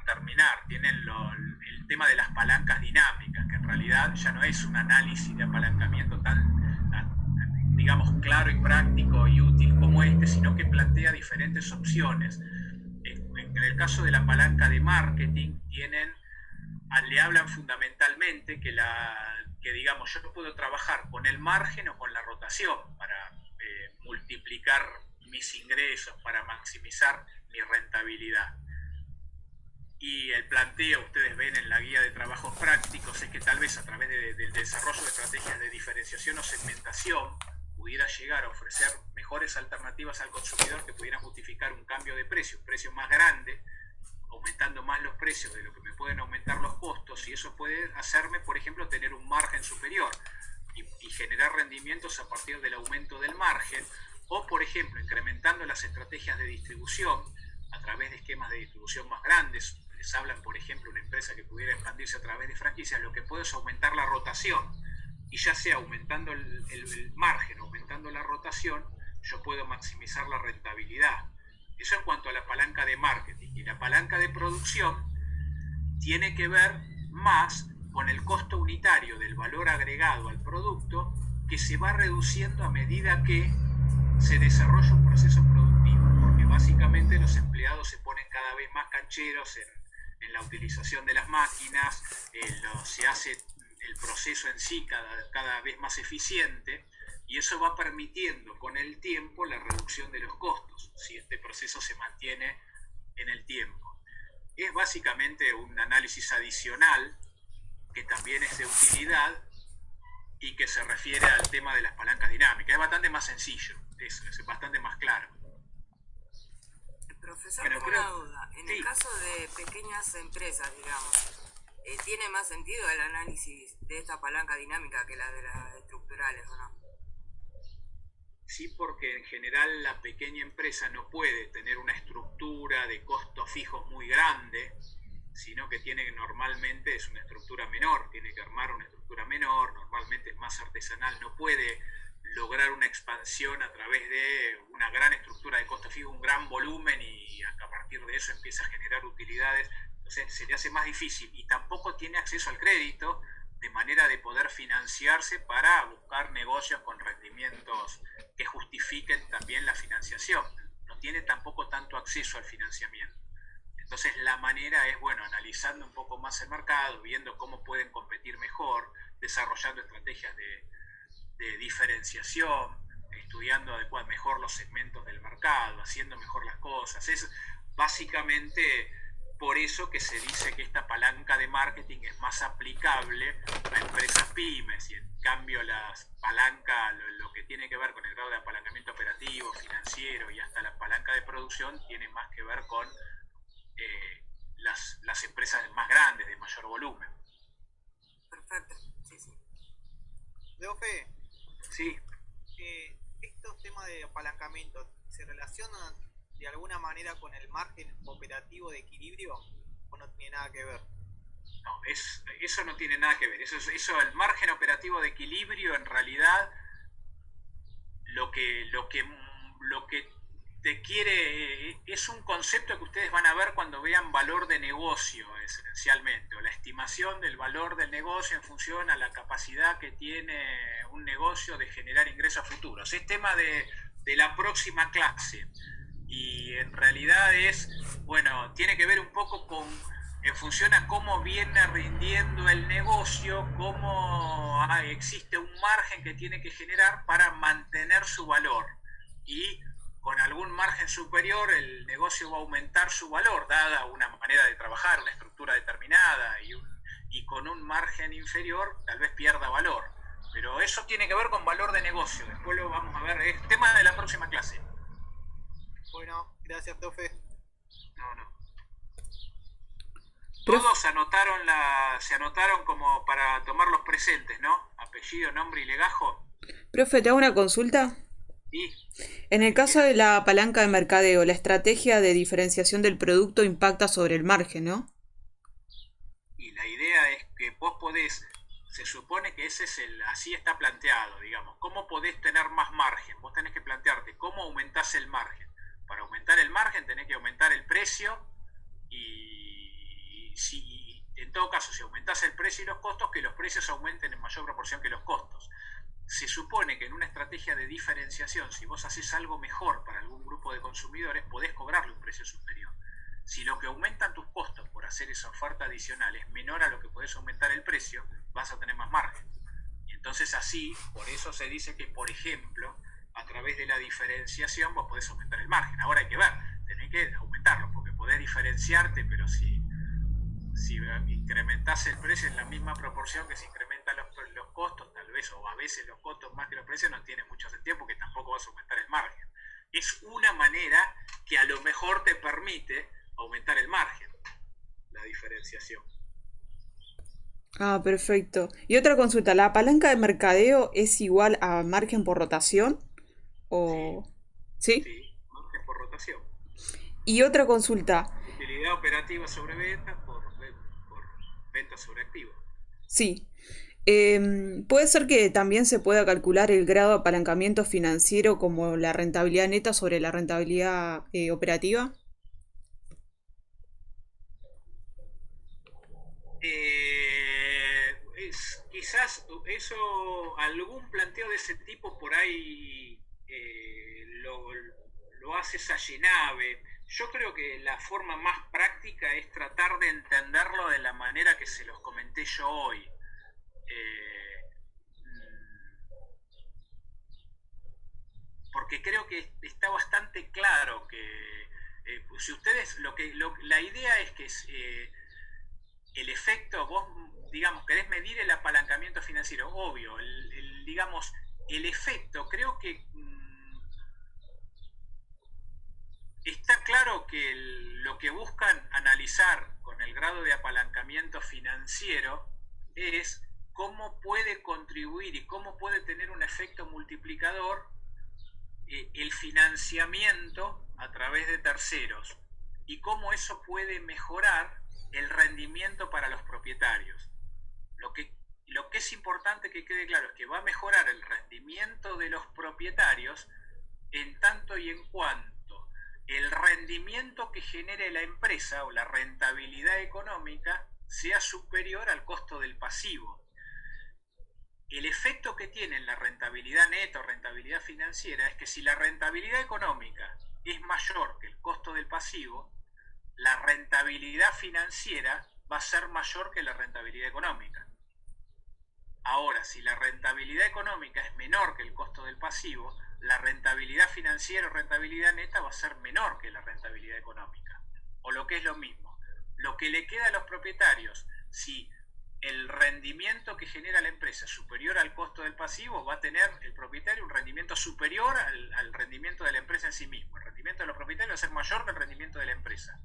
A: terminar, tienen el tema de las palancas dinámicas, que en realidad ya no es un análisis de apalancamiento tan digamos, claro y práctico y útil como este, sino que plantea diferentes opciones. En el caso de la palanca de marketing, le hablan fundamentalmente que digamos, yo puedo trabajar con el margen o con la rotación para multiplicar mis ingresos, para maximizar mi rentabilidad. Y el planteo, ustedes ven en la guía de trabajos prácticos, es que tal vez a través del desarrollo de estrategias de diferenciación o segmentación pudiera llegar a ofrecer mejores alternativas al consumidor que pudieran justificar un cambio de precio, un precio más grande, aumentando más los precios de lo que me pueden aumentar los costos, y eso puede hacerme, por ejemplo, tener un margen superior y generar rendimientos a partir del aumento del margen, o, por ejemplo, incrementando las estrategias de distribución a través de esquemas de distribución más grandes. Les hablan, por ejemplo, una empresa que pudiera expandirse a través de franquicias, lo que puede es aumentar la rotación. Y ya sea aumentando el margen, aumentando la rotación, yo puedo maximizar la rentabilidad. Eso en cuanto a la palanca de marketing. Y la palanca de producción tiene que ver más con el costo unitario del valor agregado al producto, que se va reduciendo a medida que se desarrolla un proceso productivo, porque básicamente los empleados se ponen cada vez más cancheros en la utilización de las máquinas, se hace el proceso en sí cada vez más eficiente, y eso va permitiendo con el tiempo la reducción de los costos, si este proceso se mantiene en el tiempo. Es básicamente un análisis adicional que también es de utilidad y que se refiere al tema de las palancas dinámicas. Es bastante más sencillo, es bastante más claro.
D: Profesor, tengo una duda. En el caso de pequeñas empresas, digamos, ¿tiene más sentido el análisis de esta palanca dinámica que la de las estructurales o no?
A: Sí, porque en general la pequeña empresa no puede tener una estructura de costos fijos muy grande, sino que normalmente es una estructura menor, tiene que armar una estructura menor, normalmente es más artesanal, no puede lograr una expansión a través de una gran estructura de costos fijos, un gran volumen, y a partir de eso empieza a generar utilidades. Entonces se le hace más difícil, y tampoco tiene acceso al crédito de manera de poder financiarse para buscar negocios con rendimientos que justifiquen también la financiación. No tiene tampoco tanto acceso al financiamiento. Entonces la manera es, analizando un poco más el mercado, viendo cómo pueden competir mejor, desarrollando estrategias de diferenciación, estudiando mejor los segmentos del mercado, haciendo mejor las cosas. Es básicamente por eso que se dice que esta palanca de marketing es más aplicable a empresas pymes, y en cambio las palancas, lo que tiene que ver con el grado de apalancamiento operativo, financiero y hasta la palanca de producción, tiene más que ver con las empresas más grandes, de mayor volumen.
D: Perfecto, sí.
E: Profe,
A: sí.
E: estos temas de apalancamiento se relacionan de alguna manera con el margen operativo de equilibrio, o no tiene nada que ver?
A: No, eso no tiene nada que ver. Eso, el margen operativo de equilibrio, en realidad, lo que te quiere, es un concepto que ustedes van a ver cuando vean valor de negocio, esencialmente, o la estimación del valor del negocio en función a la capacidad que tiene un negocio de generar ingresos futuros. Es tema de la próxima clase, y en realidad tiene que ver un poco en función a cómo viene rindiendo el negocio, cómo existe un margen que tiene que generar para mantener su valor, y con algún margen superior el negocio va a aumentar su valor, dada una manera de trabajar, una estructura determinada, y con un margen inferior tal vez pierda valor. Pero eso tiene que ver con valor de negocio, después lo vamos a ver, es tema de la próxima clase.
E: Bueno, gracias, profe.
A: No. Todos se anotaron como para tomar los presentes, ¿no? Apellido, nombre y legajo.
C: Profe, ¿te hago una consulta?
A: Sí.
C: En el caso de la palanca de mercadeo, la estrategia de diferenciación del producto impacta sobre el margen, ¿no?
A: Y la idea es que vos se supone que así está planteado, digamos. ¿Cómo podés tener más margen? Vos tenés que plantearte cómo aumentás el margen. Para aumentar el margen tenés que aumentar el precio, y en todo caso, si aumentás el precio y los costos, que los precios aumenten en mayor proporción que los costos. Se supone que en una estrategia de diferenciación, si vos haces algo mejor para algún grupo de consumidores, podés cobrarle un precio superior. Si lo que aumentan tus costos por hacer esa oferta adicional es menor a lo que podés aumentar el precio, vas a tener más margen. Y entonces así, por eso se dice que, por ejemplo, a través de la diferenciación vos podés aumentar el margen. Ahora hay que ver, tenés que aumentarlo, porque podés diferenciarte, pero si incrementás el precio en la misma proporción que se incrementan los costos, tal vez, o a veces los costos más que los precios, no tiene mucho sentido, porque tampoco vas a aumentar el margen. Es una manera que a lo mejor te permite aumentar el margen, la diferenciación.
C: Ah, perfecto. Y otra consulta, ¿la palanca de mercadeo es igual a margen por rotación? ¿O sí?
A: Sí, margen por rotación.
C: Y otra consulta.
A: Utilidad operativa sobre venta por venta sobre activo.
C: Sí. ¿Puede ser que también se pueda calcular el grado de apalancamiento financiero como la rentabilidad neta sobre la rentabilidad operativa?
A: quizás eso, algún planteo de ese tipo por ahí lo hace Sallenave. Yo creo que la forma más práctica es tratar de entenderlo de la manera que se los comenté yo hoy. Porque creo que está bastante claro que si ustedes, la idea es que el efecto, vos, digamos, querés medir el apalancamiento financiero, obvio, digamos, el efecto, creo que está claro que lo que buscan analizar con el grado de apalancamiento financiero es cómo puede contribuir y cómo puede tener un efecto multiplicador el financiamiento a través de terceros y cómo eso puede mejorar el rendimiento para los propietarios. Lo que es importante que quede claro es que va a mejorar el rendimiento de los propietarios en tanto y en cuanto el rendimiento que genere la empresa o la rentabilidad económica sea superior al costo del pasivo. El efecto que tiene en la rentabilidad neta o rentabilidad financiera es que si la rentabilidad económica es mayor que el costo del pasivo, la rentabilidad financiera va a ser mayor que la rentabilidad económica. Ahora, si la rentabilidad económica es menor que el costo del pasivo, la rentabilidad financiera o rentabilidad neta va a ser menor que la rentabilidad económica. O lo que es lo mismo, lo que le queda a los propietarios, si el rendimiento que genera la empresa es superior al costo del pasivo, va a tener el propietario un rendimiento superior al rendimiento de la empresa en sí mismo. El rendimiento de los propietarios va a ser mayor que el rendimiento de la empresa.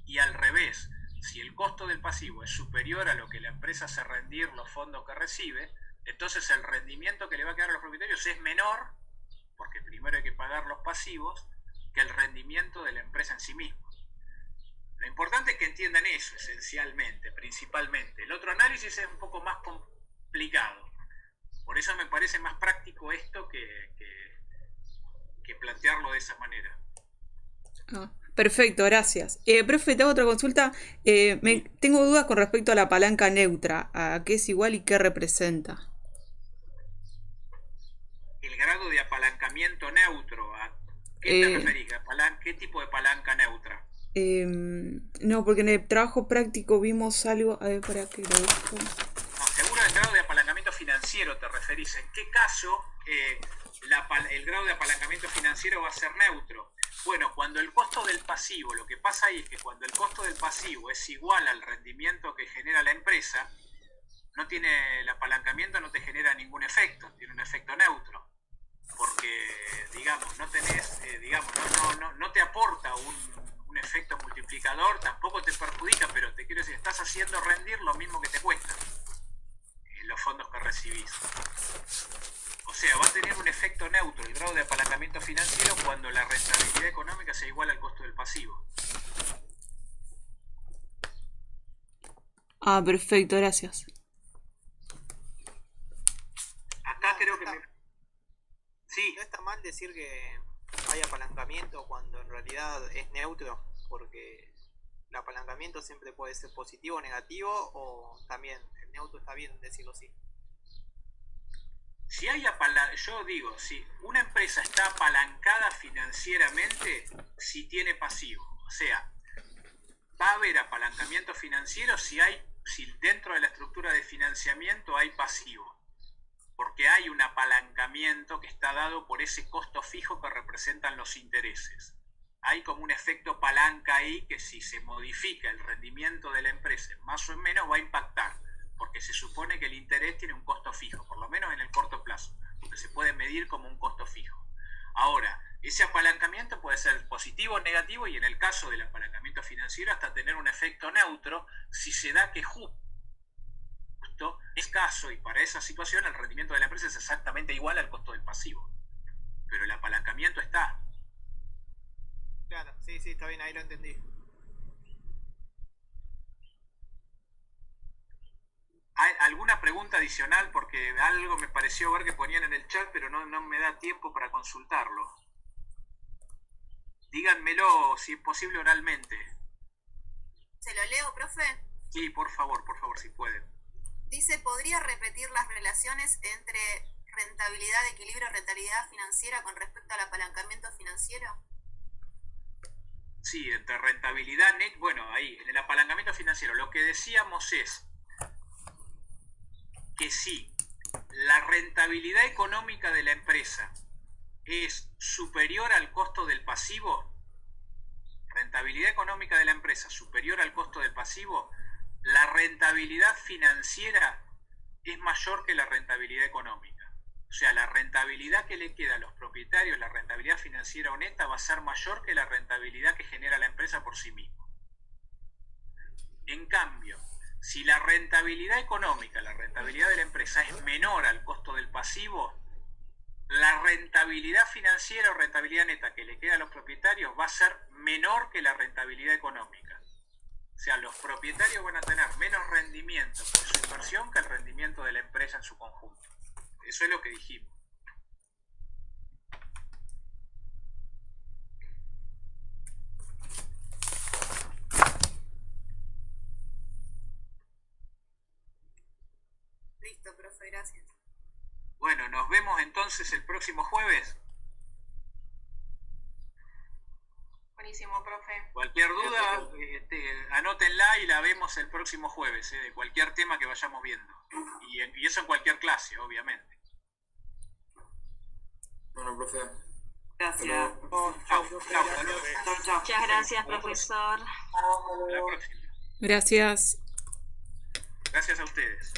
A: Y al revés, si el costo del pasivo es superior a lo que la empresa hace rendir los fondos que recibe, entonces el rendimiento que le va a quedar a los propietarios es menor, porque primero hay que pagar los pasivos, que el rendimiento de la empresa en sí mismo. Lo importante es que entiendan eso esencialmente, principalmente. El otro análisis es un poco más complicado. Por eso me parece más práctico esto que plantearlo de esa manera.
C: Perfecto, gracias. Profe, te hago otra consulta. Tengo dudas con respecto a la palanca neutra. ¿A qué es igual y qué representa?
A: El grado de apalancamiento neutro. ¿A qué te referís? ¿Qué tipo de palanca neutra?
C: No, porque en el trabajo práctico vimos algo. A ver, para que lo busco.
A: No, seguro el grado de apalancamiento financiero te referís. ¿En qué caso el grado de apalancamiento financiero va a ser neutro? Bueno, cuando el costo del pasivo, lo que pasa ahí es que cuando el costo del pasivo es igual al rendimiento que genera la empresa, el apalancamiento no te genera ningún efecto, tiene un efecto neutro. Porque, digamos, no tenés, no te aporta un efecto multiplicador, tampoco te perjudica, pero te quiero decir, estás haciendo rendir lo mismo que te cuesta los fondos que recibís. O sea, va a tener un efecto neutro el grado de apalancamiento financiero cuando la rentabilidad económica sea igual al costo del pasivo.
C: Perfecto, gracias.
A: Acá creo que Sí.
E: No está mal decir que hay apalancamiento cuando en realidad es neutro, porque el apalancamiento siempre puede ser positivo o negativo, o también el neutro está bien decirlo así.
A: Yo digo, si una empresa está apalancada financieramente, si tiene pasivo, o sea, va a haber apalancamiento financiero si dentro de la estructura de financiamiento hay pasivo, porque hay un apalancamiento que está dado por ese costo fijo que representan los intereses. Hay como un efecto palanca ahí que si se modifica el rendimiento de la empresa más o menos va a impactar, porque se supone que el interés tiene un costo fijo, por lo menos en el corto plazo, porque se puede medir como un costo fijo. Ahora, ese apalancamiento puede ser positivo o negativo, y en el caso del apalancamiento financiero hasta tener un efecto neutro si se da que justo es caso y para esa situación el rendimiento de la empresa es exactamente igual al costo del pasivo, pero el apalancamiento está.
E: Claro, sí, está bien, ahí lo entendí.
A: ¿Hay alguna pregunta adicional? Porque algo me pareció ver que ponían en el chat, pero no me da tiempo para consultarlo. Díganmelo si es posible oralmente.
B: ¿Se lo leo, profe?
A: Sí, por favor, si pueden.
B: Dice, ¿podría repetir las relaciones entre rentabilidad, equilibrio, rentabilidad financiera con respecto al apalancamiento financiero?
A: Sí, entre rentabilidad net, bueno, ahí, en el apalancamiento financiero, lo que decíamos es que si la rentabilidad económica de la empresa es superior al costo del pasivo, rentabilidad económica de la empresa superior al costo del pasivo, la rentabilidad financiera es mayor que la rentabilidad económica. O sea, la rentabilidad que le queda a los propietarios, la rentabilidad financiera o neta, va a ser mayor que la rentabilidad que genera la empresa por sí misma. En cambio, si la rentabilidad económica, la rentabilidad de la empresa es menor al costo del pasivo, la rentabilidad financiera o rentabilidad neta que le queda a los propietarios va a ser menor que la rentabilidad económica. O sea, los propietarios van a tener menos rendimiento por su inversión que el rendimiento de la empresa en su conjunto. Eso es lo que dijimos.
B: Listo, profe, gracias.
A: Bueno, nos vemos entonces el próximo jueves.
B: Buenísimo, profe.
A: Cualquier duda, anótenla y la vemos el próximo jueves, de cualquier tema que vayamos viendo. Y eso en cualquier clase, obviamente.
F: Bueno, profe.
G: Gracias.
A: Chao, hasta luego.
G: Chao.
H: Muchas gracias, profesor.
A: Hasta la próxima.
C: Gracias.
A: Gracias a ustedes.